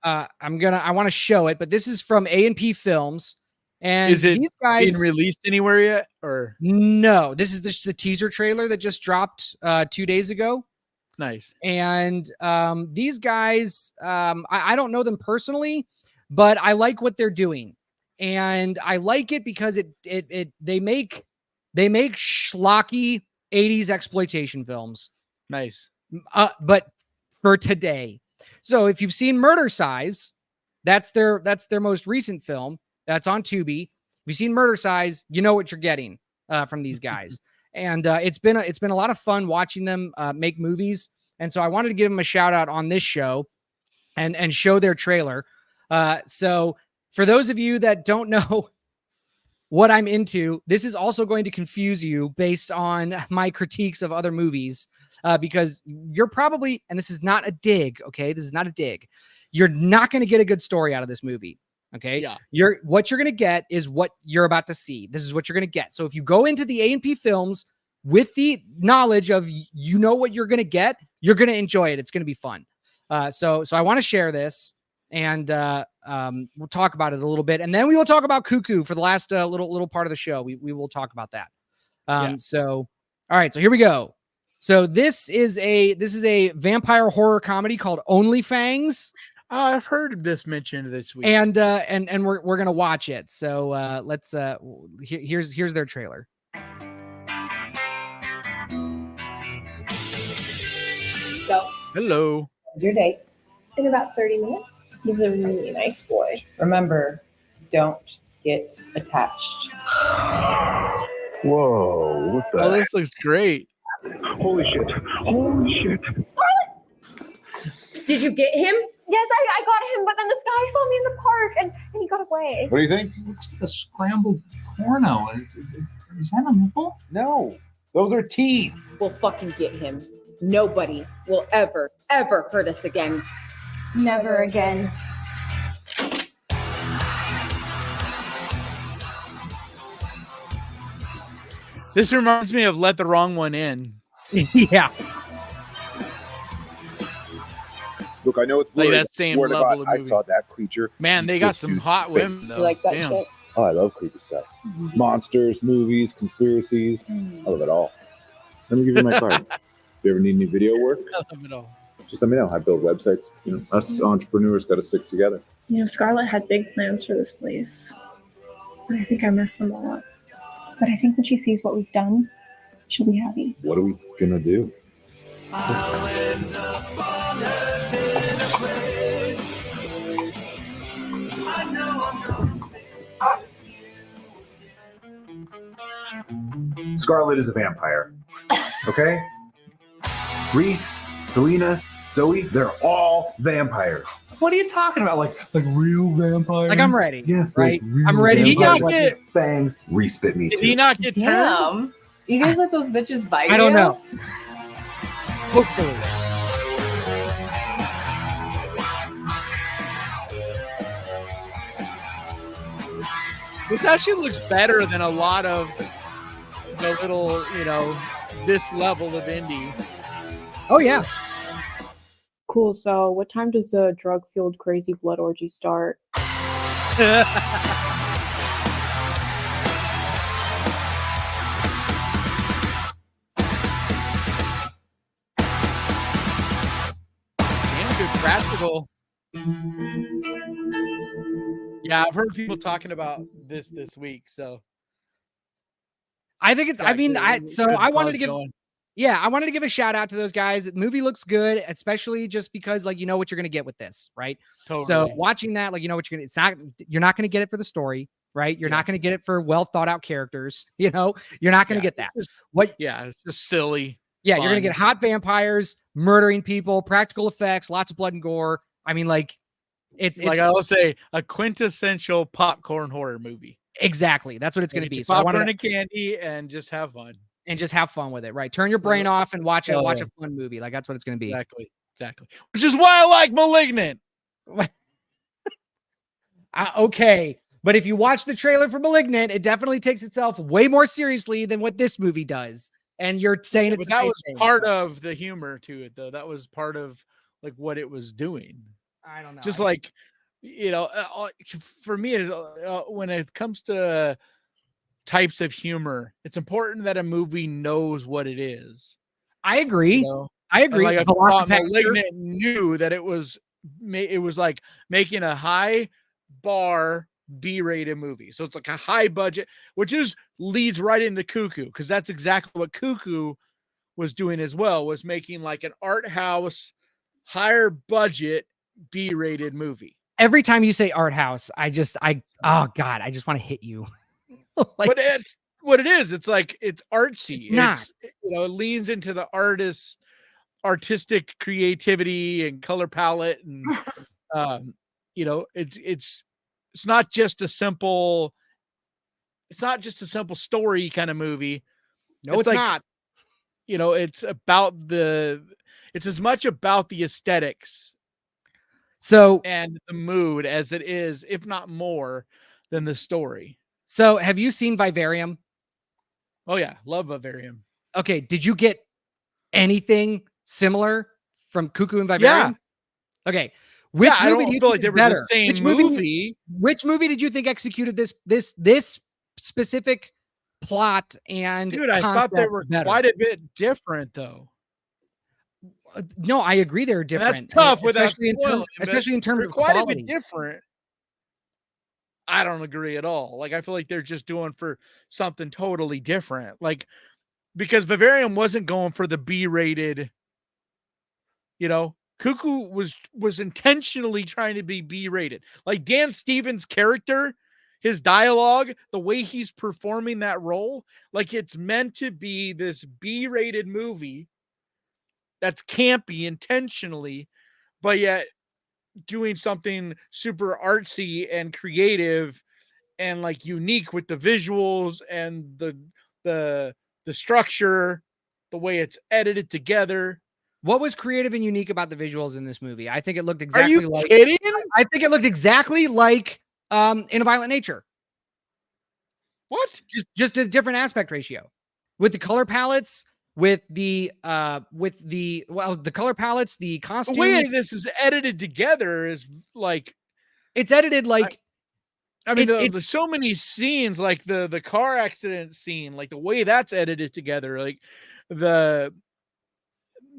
I want to show it, but this is from A&P Films. And is it these guys being released anywhere yet? Or no, this is the teaser trailer that just dropped 2 days ago. Nice. And these guys, I don't know them personally, but I like what they're doing. And I like it because they make schlocky 80s exploitation films. Nice. But for today. So if you've seen Murder Size, that's their most recent film. That's on Tubi. If you've seen Murder Size, you know what you're getting from these guys. And it's been a lot of fun watching them make movies. And so I wanted to give them a shout out on this show and show their trailer. So for those of you that don't know what I'm into, this is also going to confuse you based on my critiques of other movies, because you're probably, and this is not a dig, okay? This is not a dig. You're not going to get a good story out of this movie, okay? Yeah. What you're going to get is what you're about to see. This is what you're going to get. So if you go into the A&P Films with the knowledge of you know what you're going to get, you're going to enjoy it. It's going to be fun. So I want to share this. And we'll talk about it a little bit, and then we will talk about Cuckoo for the last little part of the show. We will talk about that. So, all right. So here we go. So this is a vampire horror comedy called Only Fangs. I've heard this mentioned this week, and we're gonna watch it. So let's here's their trailer. So hello. How's your date? In about 30 minutes. He's a really nice boy. Remember, don't get attached. Whoa, what the? Oh, this looks great. Holy shit. Scarlett! Did you get him? Yes, I got him, but then this guy saw me in the park and he got away. What do you think? It looks like a scrambled porno. Is that a nipple? No, those are teeth. We'll fucking get him. Nobody will ever hurt us again. Never again. This reminds me of Let the Wrong One In. Yeah. Look, I know it's blurry, like that same level of movie. I saw that creature. Man, they got some hot women. You like that shit? Oh, I love creepy stuff. Monsters, movies, conspiracies. I love it all. Let me give you my card. If you ever need any video work, I love it all. just let me know. I build websites. You know, us entrepreneurs got to stick together. You know, Scarlett had big plans for this place, but I think I messed them all up. But I think when she sees what we've done, she'll be happy. What are we gonna do? Scarlett is a vampire. Okay? Reese, Selena, Zoe, they're all vampires. What are you talking about? Like real vampires? Like I'm ready. Yes, right. like real I'm ready. He got vampires. it. Fangs. Reese bit me Did too. he not get turned? Damn. You guys let those bitches bite you? I don't know. Hopefully. This actually looks better than a lot of the little, this level of indie. Oh yeah. Cool. So, what time does the drug-fueled crazy blood orgy start? Damn good practical. Yeah, I've heard people talking about this week, so I think it's. I mean, I wanted to give. Going. Yeah, I wanted to give a shout out to those guys. The movie looks good, especially just because like you know what you're gonna get with this, right? Totally. So watching that, like you know what you're gonna. It's not. You're not gonna get it for the story, right? You're not gonna get it for well thought out characters. You're not gonna get that. It's just silly. Yeah, fun. You're gonna get hot vampires murdering people, practical effects, lots of blood and gore. I mean, like it's like I will say, a quintessential popcorn horror movie. Exactly. That's what it's going to be. So popcorn and candy and just have fun. And just have fun with it, right? Turn your brain off and watch a fun movie. Like that's what it's going to be. Exactly. Which is why I like Malignant. Okay. But if you watch the trailer for Malignant, it definitely takes itself way more seriously than what this movie does. And you're saying it's that was part of the humor to it, though. That was part of like what it was doing. I don't know. Just like, for me, when it comes to types of humor, it's important that a movie knows what it is. I agree. I agree. And like I thought Malignant knew that it was like making a high bar B-rated movie. So it's like a high budget, which leads right into Cuckoo, because that's exactly what Cuckoo was doing as well, was making like an art house, higher budget B-rated movie. Every time you say art house, oh God, I just want to hit you. But it's what it is. It's like, it's artsy. It leans into the artistic creativity and color palette. And, it's not just a simple story kind of movie. No, it's not. It's as much about the aesthetics and the mood as it is, if not more, than the story. So have you seen Vivarium? Oh yeah. Love Vivarium. Okay. Did you get anything similar from Cuckoo and Vivarium? Yeah. Okay. Which movie do you feel think like they were better? the same movie? Which movie did you think executed this specific plot and Dude, I thought they were quite a bit different though. No, I agree they're different. And that's tough especially in terms of quite quality. A bit different. I don't agree at all. Like, I feel like they're just doing for something totally different. Like, because Vivarium wasn't going for the B-rated, Cuckoo was intentionally trying to be B-rated. Like Dan Stevens' character, his dialogue, the way he's performing that role, like it's meant to be this B-rated movie that's campy intentionally, but yet doing something super artsy and creative and like unique with the visuals and the structure, the way it's edited together. What was creative and unique about the visuals in this movie? I think it looked exactly like. Are you kidding? I think it looked exactly like In a Violent Nature. What? Just a different aspect ratio with the color palettes, with the color palettes, the costumes. The way this is edited together is like it's edited like. There's so many scenes, like the car accident scene, like the way that's edited together, like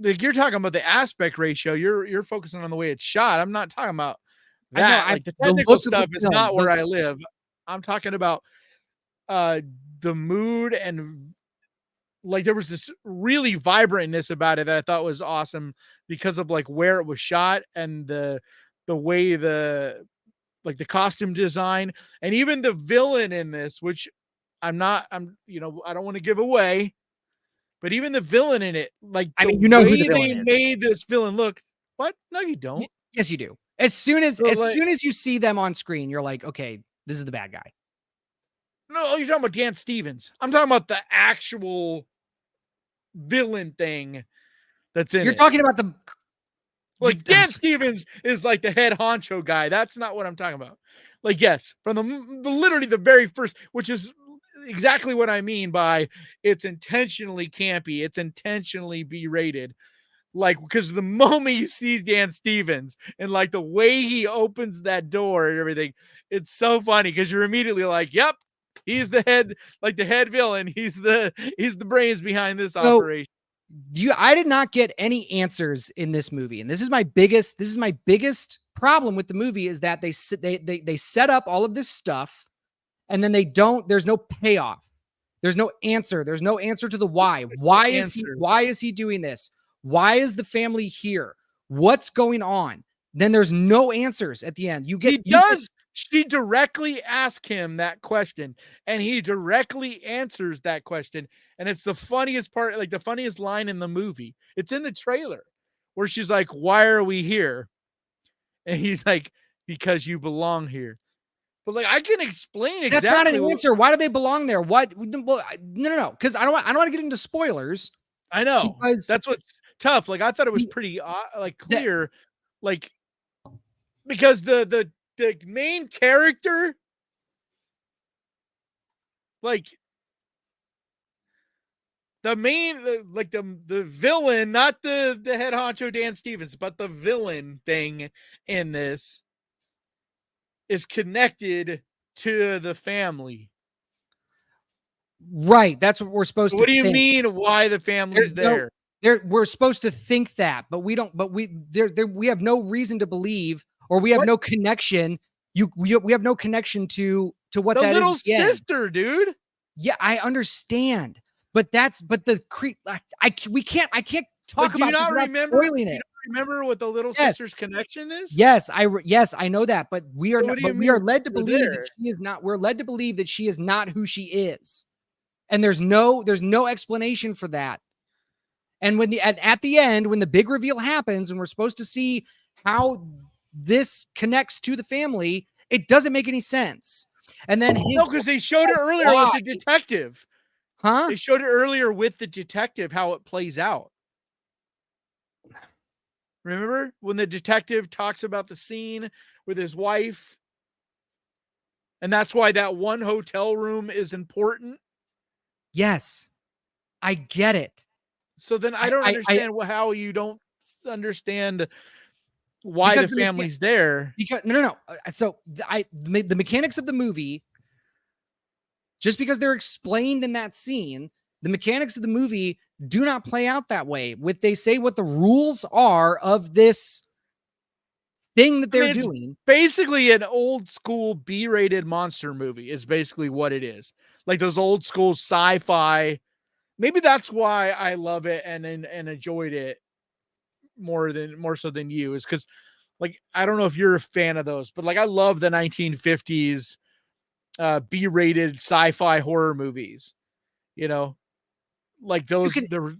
you're talking about the aspect ratio. You're focusing on the way it's shot. I'm not talking about that. Like the technical stuff is not where I live. I'm talking about the mood, and like there was this really vibrantness about it that I thought was awesome because of like where it was shot and the way the costume design, and even the villain in this, which I don't want to give away, but even the villain in it, like who the villain is. Made this villain look. What? No, you don't. Yes, you do. As soon as you see them on screen, you're like, okay, this is the bad guy. No, you're talking about Dan Stevens. I'm talking about the actual villain thing that's in it. You're talking about the Dan Stevens is like the head honcho guy. That's not what I'm talking about. Like, yes, from the literally the very first, which is exactly what I mean by it's intentionally campy. It's intentionally B-rated. Like, because the moment you see Dan Stevens and like the way he opens that door and everything, it's so funny because you're immediately like, yep, he's the head, like the head villain. He's the brains behind this operation. I did not get any answers in this movie. And this is my biggest problem with the movie is that they set up all of this stuff and then there's no payoff. There's no answer. There's no answer to the why. Why is he doing this? Why is the family here? What's going on? Then there's no answers at the end. She directly asks him that question and he directly answers that question. And it's the funniest part, like the funniest line in the movie. It's in the trailer where she's like, why are we here? And he's like, because you belong here. But like, I can explain exactly. That's not an answer. Why do they belong there? What? Well, no. Because I don't want to get into spoilers. I know that's what's tough. Like, I thought it was pretty like clear, like because the main character, like the villain, not the head honcho Dan Stevens, but the villain thing in this is connected to the family. Right. That's what we're supposed to think. What do you think. mean why the family's there? We're supposed to think that, but we don't, but we have no reason to believe, or we have no connection. We have no connection to what that is. The little sister, dude. Yeah, I understand. But the creep. I can't talk about. Do you not remember? Spoiling it. Remember what the little sister's connection is? Yes, I know that, but we are we are led to believe that she is not. We're led to believe that she is not who she is, and there's no explanation for that. And when at the end, when the big reveal happens, and we're supposed to see how this connects to the family, it doesn't make any sense. And then because they showed it earlier with the detective. Huh? They showed it earlier with the detective how it plays out. Remember when the detective talks about the scene with his wife? And that's why that one hotel room is important? Yes. I get it. So then I don't understand how you don't understand why the family's there. Because no. So the mechanics of the movie, just because they're explained in that scene, the mechanics of the movie do not play out that way. They say what the rules are of this thing that they're doing. Basically an old school B-rated monster movie is basically what it is. Like those old school sci-fi. Maybe that's why I love it and enjoyed it more so than you, is because like I don't know if you're a fan of those, but like I love the 1950s B-rated sci-fi horror movies. You know, like those they're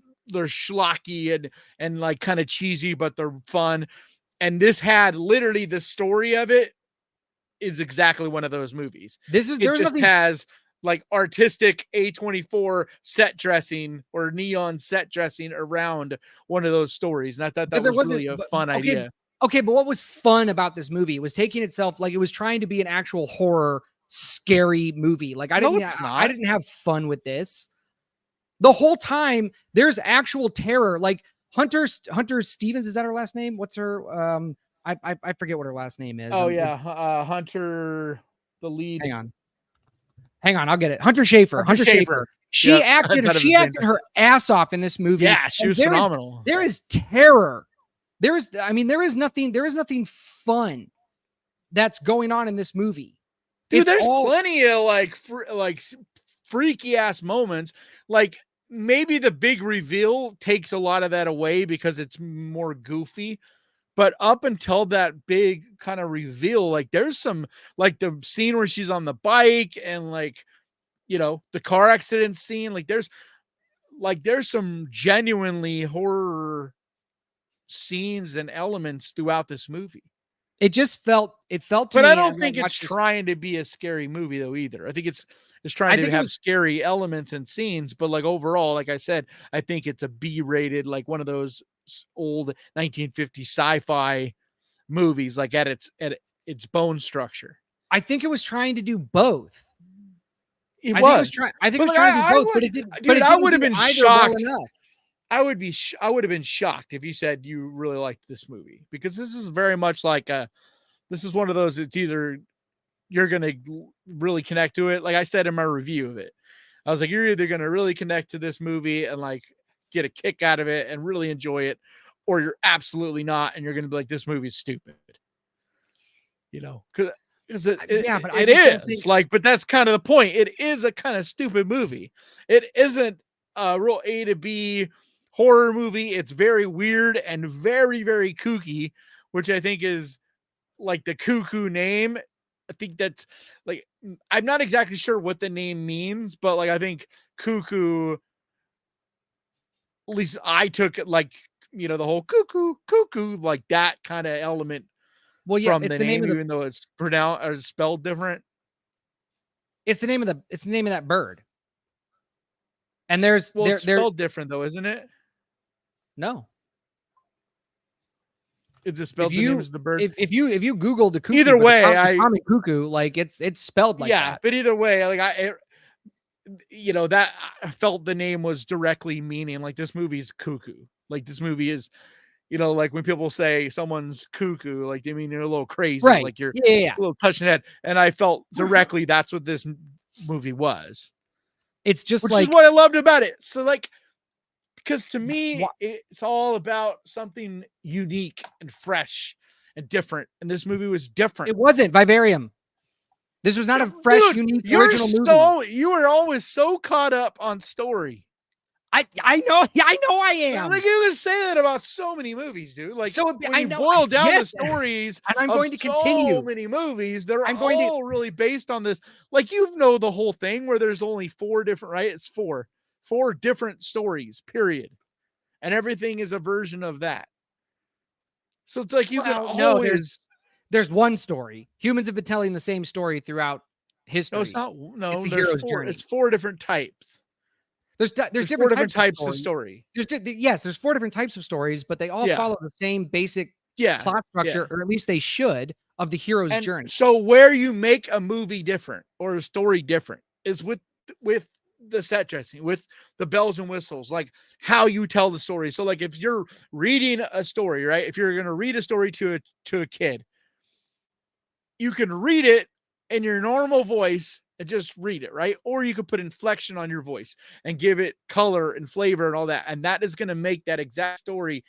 schlocky and like kind of cheesy, but they're fun. And this had literally the story of it is exactly one of those movies. Has like artistic A24 set dressing or neon set dressing around one of those stories. And I thought that was really a fun idea. Okay, but what was fun about this movie? It was taking itself, like it was trying to be an actual horror, scary movie. Like I didn't have fun with this. The whole time there's actual terror. Like Hunter Stevens, is that her last name? What's her I forget what her last name is. Oh yeah. Hunter, the lead. Hang on, I'll get it. Hunter Schafer. She acted her ass off in this movie. Yeah, she was phenomenal. There is terror. There is nothing fun that's going on in this movie. Dude, there's plenty of like freaky ass moments. Like maybe the big reveal takes a lot of that away because it's more goofy. But up until that big kind of reveal, like there's some, like the scene where she's on the bike and like, you know, the car accident scene, like there's some genuinely horror scenes and elements throughout this movie. It felt to me. But I don't think it's trying to be a scary movie though either. I think it's trying to have scary elements and scenes, but like overall, like I said, I think it's a B-rated, like one of those old 1950 sci-fi movies, like at its bone structure. I think it was trying to do both. It I was. I think it was trying to do both, but it didn't. Dude, I would have been shocked. Well enough. I would have been shocked if you said you really liked this movie, because this is very much like this is one of those. It's either you're gonna really connect to it, like I said in my review of it. I was like, you're either gonna really connect to this movie and like get a kick out of it and really enjoy it, or you're absolutely not, and you're gonna be like, this movie's stupid. Because it is like, but that's kind of the point. It is a kind of stupid movie. It isn't a real A to B horror movie. It's very weird and very, very kooky, which I think is like the Cuckoo name. I think that's like, I'm not exactly sure what the name means, but like, I think Cuckoo, at least I took it like, the whole cuckoo, like that kind of element. Well, yeah, from the name, even though it's pronounced or spelled different. It's the name of that bird. And it's spelled different though, isn't it? No. Is it spelled the name as the bird? If you Google the cuckoo, either way, common cuckoo, like it's spelled like that. Yeah, but either way, like that I felt the name was directly meaning like this movie's cuckoo. Like this movie is, like when people say someone's cuckoo, like they mean you're a little crazy, right? Like you're a little touching head. And I felt directly that's what this movie was. It's just which is what I loved about it. So like, because to me, it's all about something unique and fresh and different. And this movie was different. It wasn't Vivarium. This was not a fresh, unique, original movie. You were always so caught up on story. I know. Yeah, I know I am. Like you can say that about so many movies, dude. Like so when you boil down the stories, and I'm going to continue. So many movies that are all really based on this. Like the whole thing where there's only 4 different, right? It's 4 different stories, period, and everything is a version of that. So it's like you can always. There's one story. Humans have been telling the same story throughout history. No, it's not. No, it's the hero's journey. It's 4 different types. There's 4 different types of story. There's 4 different types of stories, but they all follow the same basic plot structure, or at least they should, of the hero's journey. So where you make a movie different or a story different is with the set dressing, with the bells and whistles, like how you tell the story. So like if you're reading a story, right? If you're going to read a story to a kid, you can read it in your normal voice and just read it, right? Or you could put inflection on your voice and give it color and flavor and all that. And that is going to make that exact story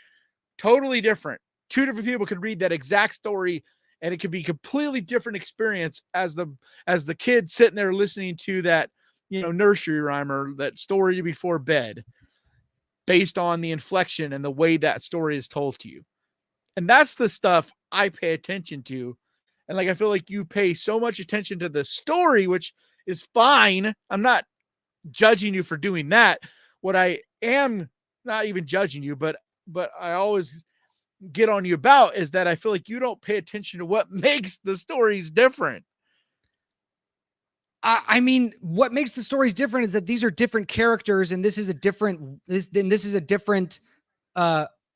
totally different. 2 different people could read that exact story and it could be completely different experience as the kid sitting there listening to that, nursery rhyme or that story before bed, based on the inflection and the way that story is told to you. And that's the stuff I pay attention to. And like, I feel like you pay so much attention to the story, which is fine. I'm not judging you for doing that. What I am not even judging you, but I always get on you about is that I feel like you don't pay attention to what makes the stories different. I mean, what makes the stories different is that these are different characters, and this is a different.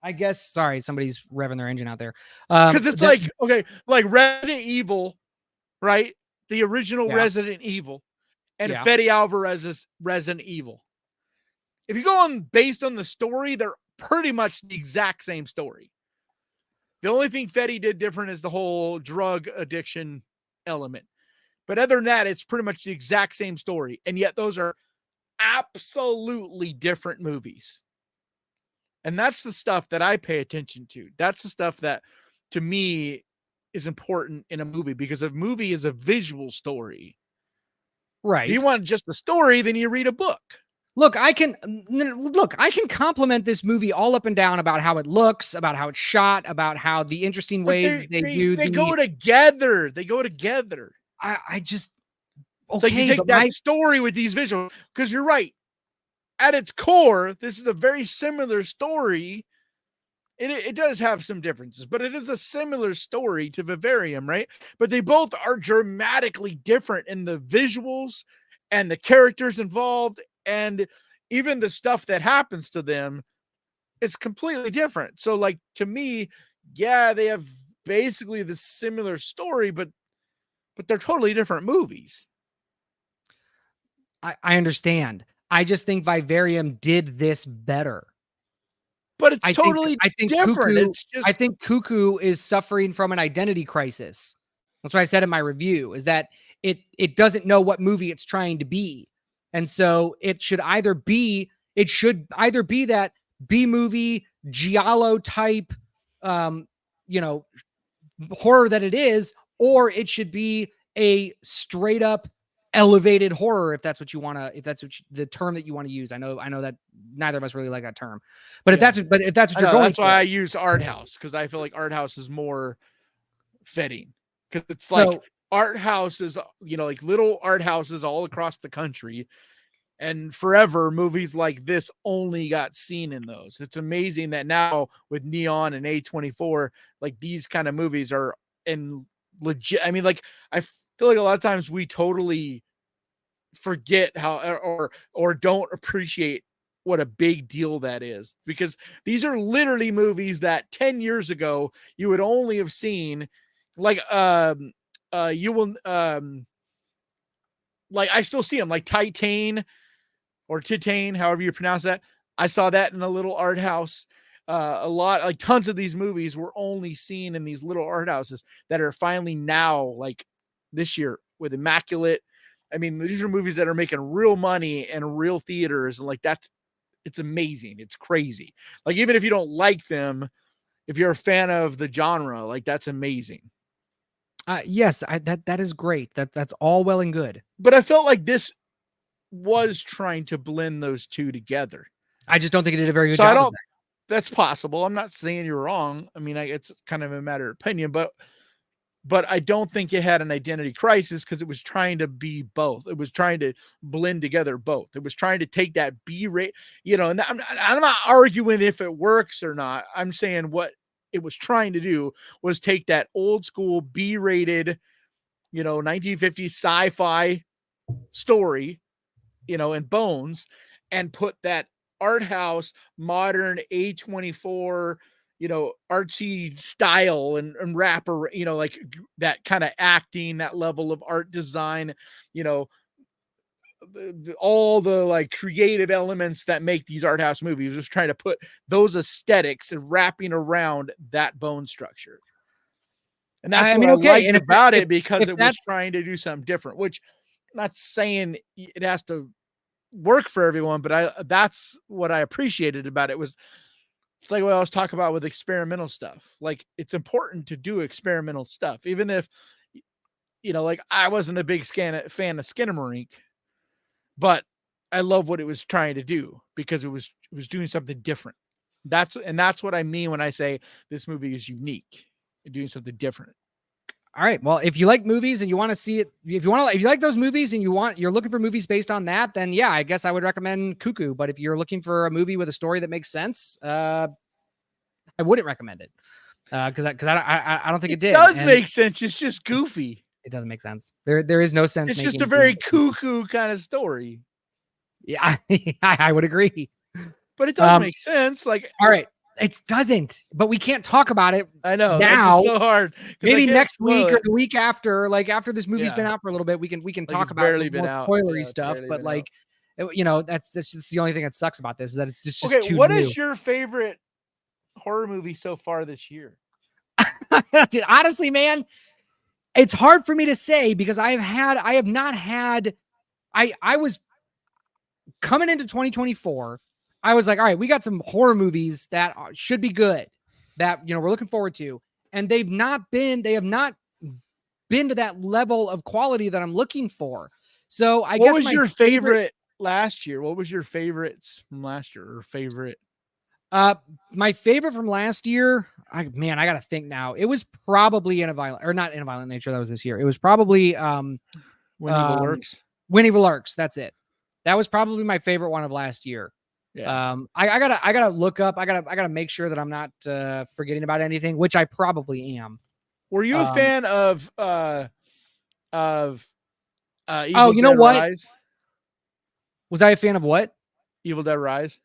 I guess. Sorry, somebody's revving their engine out there. Because it's like Resident Evil, right? The original Resident Evil, and Fede Alvarez's Resident Evil. If you go on based on the story, they're pretty much the exact same story. The only thing Fede did different is the whole drug addiction element. But other than that, it's pretty much the exact same story. And yet those are absolutely different movies. And that's the stuff that I pay attention to. That's the stuff that, to me, is important in a movie, because a movie is a visual story. Right. If you want just the story, then you read a book. Look, I can compliment this movie all up and down about how it looks, about how it's shot, about how the interesting ways they go together. They go together. I just, it's like you take that story with these visuals, because you're right. At its core, this is a very similar story. It does have some differences, but it is a similar story to Vivarium, right? But they both are dramatically different in the visuals and the characters involved, and even the stuff that happens to them is completely different. So, like, to me, they have basically the similar story, but but they're totally different movies. I understand. I just think Vivarium did this better. But it's totally different. Cuckoo, It's just, I think Cuckoo is suffering from an identity crisis. That's what I said in my review, is that it doesn't know what movie it's trying to be. And so it should either be that B movie giallo type horror that it is, or it should be a straight up elevated horror, if that's what you want to, the term that you want to use. I know that neither of us really like that term, but if that's what you're going, that's why I use art house, because I feel like art house is more fitting, because it's like art houses, like little art houses all across the country, and forever movies like this only got seen in those. It's amazing that now with Neon and A24, like these kind of movies are in legit. I mean, like, I feel like a lot of times we totally forget how, or don't appreciate what a big deal that is, because these are literally movies that 10 years ago you would only have seen, like you will like, I still see them, like Titan or Titane, however you pronounce that. I saw that in a little art house. A lot, like tons of these movies were only seen in these little art houses that are finally now, like this year, with Immaculate. I mean, these are movies that are making real money in real theaters. And like, it's amazing. It's crazy. Like, even if you don't like them, if you're a fan of the genre, like, that's amazing. Yes, that is great. That's all well and good. But I felt like this was trying to blend those two together. I just don't think it did a very good job. That's possible. I'm not saying you're wrong. I mean, it's kind of a matter of opinion, but I don't think it had an identity crisis, because it was trying to be both. It was trying to blend together both. It was trying to take that B-rate, and I'm not arguing if it works or not. I'm saying what it was trying to do was take that old school B-rated, 1950s sci-fi story, and Bones, and put that art house, modern A24, artsy style and rapper, like that kind of acting, that level of art design, all the like creative elements that make these art house movies, just trying to put those aesthetics and wrapping around that bone structure. And that's what I liked about it, because it was trying to do something different, which I'm not saying it has to work for everyone, but that's what I appreciated about it. It's like what I was talking about with experimental stuff. Like, it's important to do experimental stuff, even if, like, I wasn't a big fan of Skinamarink, but I love what it was trying to do, because it was doing something different. That's what I mean when I say this movie is unique and doing something different. All right. Well, if you like movies and you want to see it, if you like those movies and you're looking for movies based on that, then yeah, I guess I would recommend Cuckoo. But if you're looking for a movie with a story that makes sense, I wouldn't recommend it. Because I don't think it did. It does make sense. It's just goofy. It doesn't make sense. There is no sense. It's just a very Cuckoo kind of story. Yeah, I would agree. But it does make sense. Like, all right. It doesn't, but we can't talk about it. I know now. It's so hard. Maybe next week or the week after, like after this movie's been out for a little bit, we can talk about more spoilery stuff. But like, that's just the only thing that sucks about this, is that it's just okay. Too what new. Is your favorite horror movie so far this year? Honestly, man, it's hard for me to say, because I was coming into 2024. I was like, all right, we got some horror movies that should be good, that, we're looking forward to. And they have not been to that level of quality that I'm looking for. So I guess what was your favorite last year? What was your favorites from last year, or favorite? My favorite from last year, I got to think now. It was probably not in a violent nature. That was this year. It was probably, When Evil Lurks. When Evil Lurks. That's it. That was probably my favorite one of last year. Yeah. I gotta look up. I gotta make sure that I'm not forgetting about anything, which I probably am. Were you a fan of Evil you know Dead what? Rise? Was I a fan of what? Evil Dead Rise?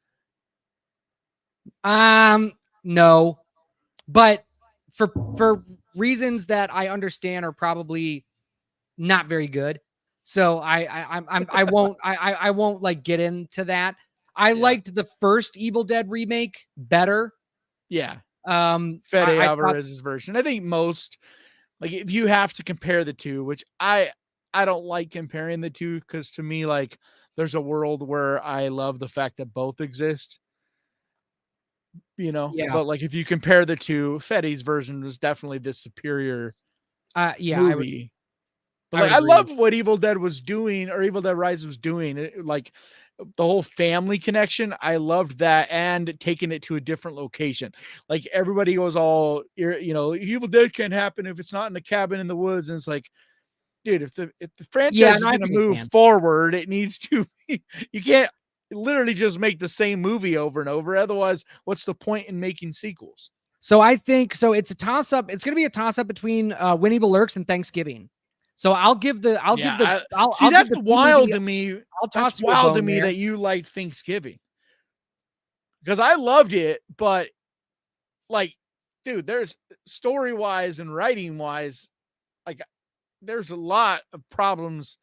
No, but for reasons that I understand are probably not very good. So I won't like get into that. I liked the first Evil Dead remake better. Yeah. Fede Alvarez's version. I think most, like, if you have to compare the two, which I don't like comparing the two, because to me, like, there's a world where I love the fact that both exist. Yeah. But like if you compare the two, Fede's version was definitely the superior movie. But like I love what Evil Dead was doing, or Evil Dead Rise was doing. Like the whole family connection, I loved that, and taking it to a different location. Like everybody was all, Evil Dead can't happen if it's not in a cabin in the woods, and it's like, dude, if the franchise is going to move forward, it needs to be, you can't literally just make the same movie over and over. Otherwise, what's the point in making sequels? So I think it's a toss up. It's going to be a toss up between When Evil Lurks and Thanksgiving. So that's wild to me. That's wild to me that you like Thanksgiving, because I loved it, but like, dude, there's story wise and writing wise, like, there's a lot of problems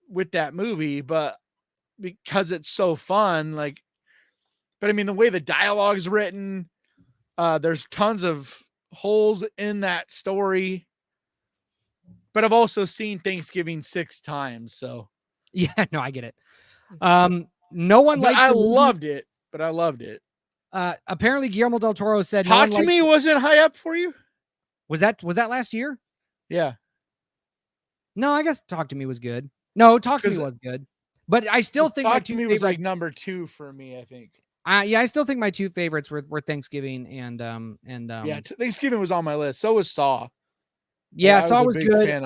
with that movie, but because it's so fun, like, but I mean, the way the dialogue is written, there's tons of holes in that story. But I've also seen Thanksgiving 6 times, so yeah, no, I get it. No one likes. I loved it, but I loved it. Apparently, Guillermo del Toro said, "Talk to Me" wasn't high up for you. Was that last year? Yeah. No, I guess Talk to Me was good. No, Talk to Me was good, but I still think Talk to Me was like number 2 for me. I think. Yeah, I still think my 2 favorites were Thanksgiving and yeah, Thanksgiving was on my list. So was Saw. Yeah, Saw was good.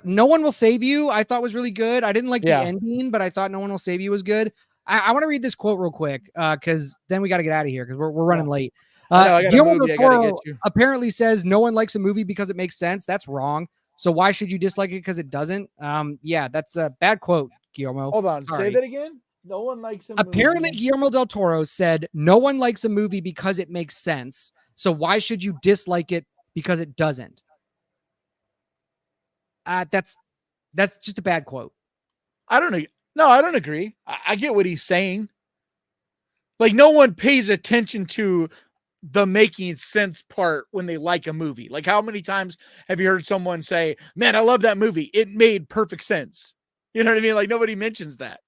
No One Will Save You, I thought was really good. I didn't like the ending, but I thought No One Will Save You was good. I want to read this quote real quick, because then we got to get out of here because we're running late. Guillermo del Toro apparently says no one likes a movie because it makes sense. That's wrong. So why should you dislike it because it doesn't? Yeah, that's a bad quote, Guillermo. Hold on, say that again. No one likes a movie. Apparently, Guillermo del Toro said no one likes a movie because it makes sense. So why should you dislike it because it doesn't? That's just a bad quote. I don't know. No, I don't agree. I get what he's saying. Like, no one pays attention to the making sense part when they like a movie. Like, how many times have you heard someone say, "Man, I love that movie. It made perfect sense." You know what I mean? Like, nobody mentions that.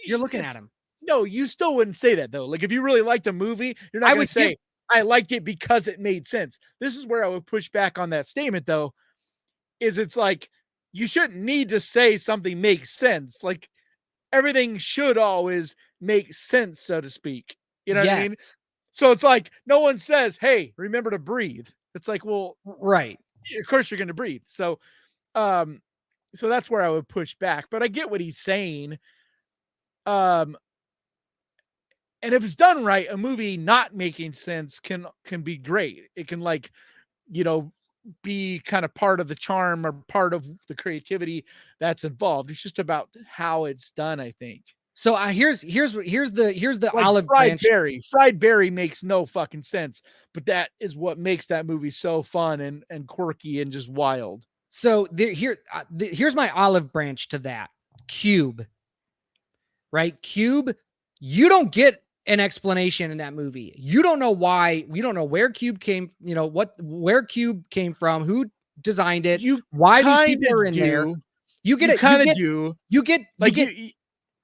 You're looking at him. No, you still wouldn't say that, though. Like, if you really liked a movie, you're not going to say, "I liked it because it made sense." This is where I would push back on that statement, though. It's like, you shouldn't need to say something makes sense. Like, everything should always make sense, so to speak. You know what I mean? So it's like, no one says, "Hey, remember to breathe." It's like, well, right. Of course you're going to breathe. So, so that's where I would push back, but I get what he's saying. And if it's done right, a movie not making sense can be great. It can, like, be kind of part of the charm or part of the creativity that's involved. It's just about how it's done, I think. So here's the like olive fried branch. berry. Fried berry makes no fucking sense, but that is what makes that movie so fun and quirky and just wild. So here's my olive branch to that. Cube. Right? Cube, you don't get an explanation in that movie. You don't know why. We don't know where Cube came, where Cube came from, who designed it, why these people are in there. You get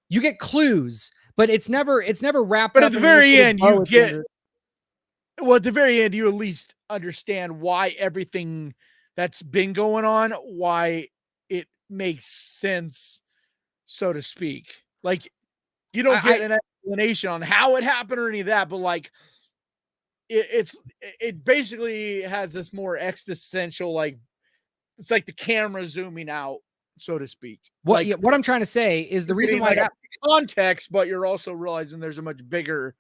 you get clues, but it's never wrapped up. But at the very end, at the very end, you at least understand why everything that's been going on, why it makes sense, so to speak. Like, you don't get an explanation on how it happened or any of that, but like, it basically has this more existential, like, it's like the camera zooming out, so to speak. What I'm trying to say is the reason why context, but you're also realizing there's a much bigger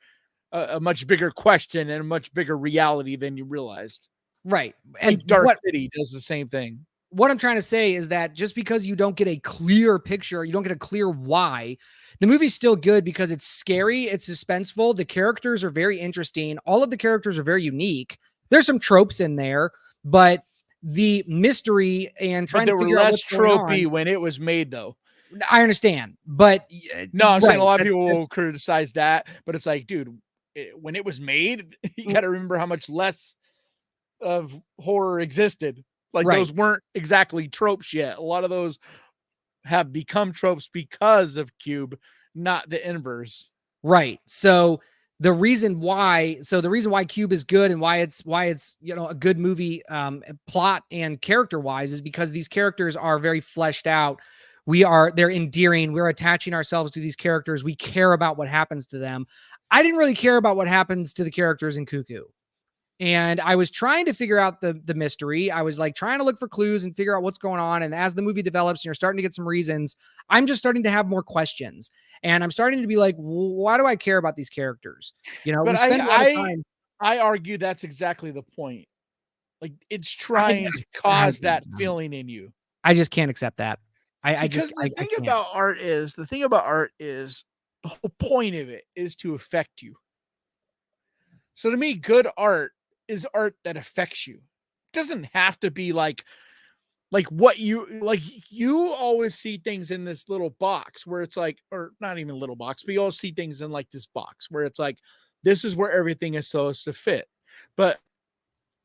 question and a much bigger reality than you realized. Right. And like Dark City does the same thing. What I'm trying to say is that just because you don't get a clear picture, you don't get a clear why, the movie's still good because it's scary, it's suspenseful, the characters are very interesting, all of the characters are very unique. There's some tropes in there, but the mystery and trying to were figure out less what's going tropey on. when it was made, though. I understand, but no, I'm saying a lot of that's- people will criticize that, but it's like, dude, when it was made, you got to remember how much less of horror existed. Like Right. those weren't exactly tropes yet. A lot of those have become tropes because of Cube, not the inverse. Right. So the reason why Cube is good and why it's a good movie plot and character wise is because these characters are very fleshed out. They're endearing. We're attaching ourselves to these characters. We care about what happens to them. I didn't really care about what happens to the characters in Cuckoo. And I was trying to figure out the mystery. I was like trying to look for clues and figure out what's going on. And as the movie develops and you're starting to get some reasons, I'm just starting to have more questions. And I'm starting to be like, why do I care about these characters? But we spend a lot of time. I argue that's exactly the point. Like it's trying to cause that feeling in you. I just can't accept that. The thing about art is the whole point of it is to affect you. So to me, good art is art that affects you. It doesn't have to be like what you always see things in this little box where it's like, or not even a little box, but you always see things in like this box where it's like, this is where everything is supposed to fit. But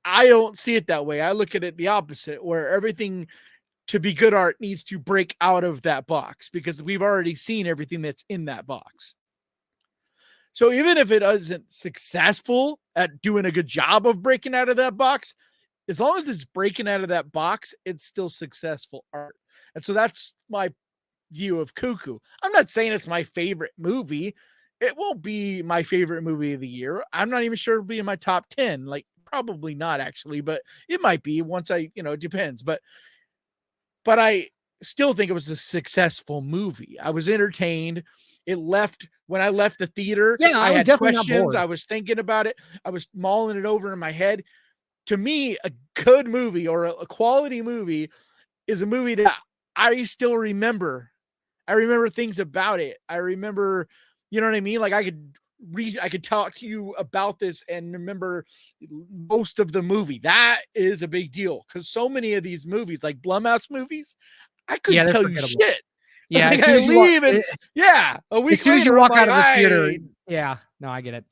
I don't see it that way. I look at it the opposite, where everything to be good art needs to break out of that box because we've already seen everything that's in that box. So even if it isn't successful at doing a good job of breaking out of that box, as long as it's breaking out of that box, it's still successful art. And so that's my view of Cuckoo. I'm not saying it's my favorite movie. It won't be my favorite movie of the year. I'm not even sure it'll be in my top 10. Like probably not actually, but it might be once it depends. But I still think it was a successful movie. I was entertained. When I left the theater, Yeah, I was had definitely questions. not bored. I was thinking about it. I was mulling it over in my head. To me, a good movie or a quality movie is a movie that I still remember. I remember things about it. I remember, you know what I mean? Like I could talk to you about this and remember most of the movie. That is a big deal because so many of these movies, like Blumhouse movies, I couldn't they're tell you forgettable. shit. Yeah, like as soon as you walk, a week as soon as you later, walk I'm out of the like, theater, yeah, no, I get it.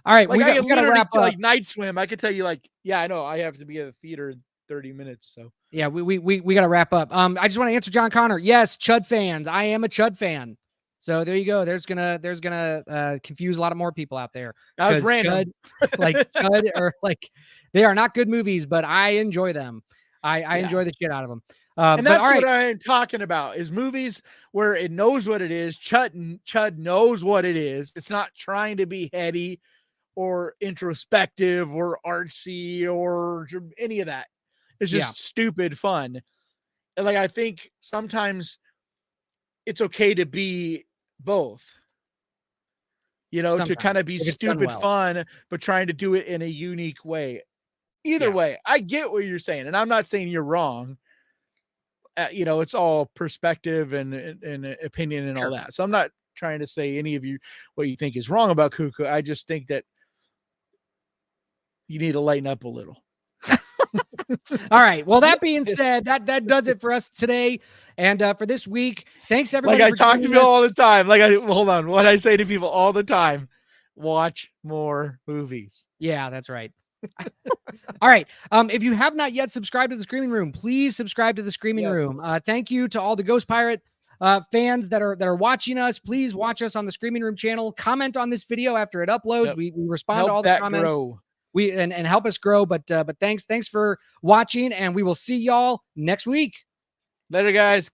All right, like we I could gotta literally wrap up. like Night Swim. I could tell you like, yeah, I know I have to be at the theater in 30 minutes. So yeah, we gotta wrap up. I just want to answer John Connor. Yes, Chud fans. I am a Chud fan. So there you go. There's gonna confuse a lot of more people out there. That was random. Chud or like they are not good movies, but I enjoy them. I enjoy the shit out of them. And that's what I'm talking about is movies where it knows what it is. Chud knows what it is. It's not trying to be heady or introspective or artsy or any of that. It's just stupid fun. And like, I think sometimes it's okay to be both, to kind of be stupid fun, but trying to do it in a unique way. Either way, I get what you're saying. And I'm not saying you're wrong. It's all perspective and opinion and all that. So I'm not trying to say any of you what you think is wrong about Cuckoo. I just think that you need to lighten up a little. All right. Well, that being said, that does it for us today and for this week. Thanks everybody. Like I talk to people all the time. Hold on. What I say to people all the time: watch more movies. Yeah, that's right. All right. If you have not yet subscribed to the Screaming Room, please subscribe to the Screaming Room. Thank you to all the Ghost Pirate fans that are watching us. Please watch us on the Screaming Room channel. Comment on this video after it uploads. Yep. We respond help to all the comments. Grow. And help us grow. But thanks for watching, and we will see y'all next week. Later, guys.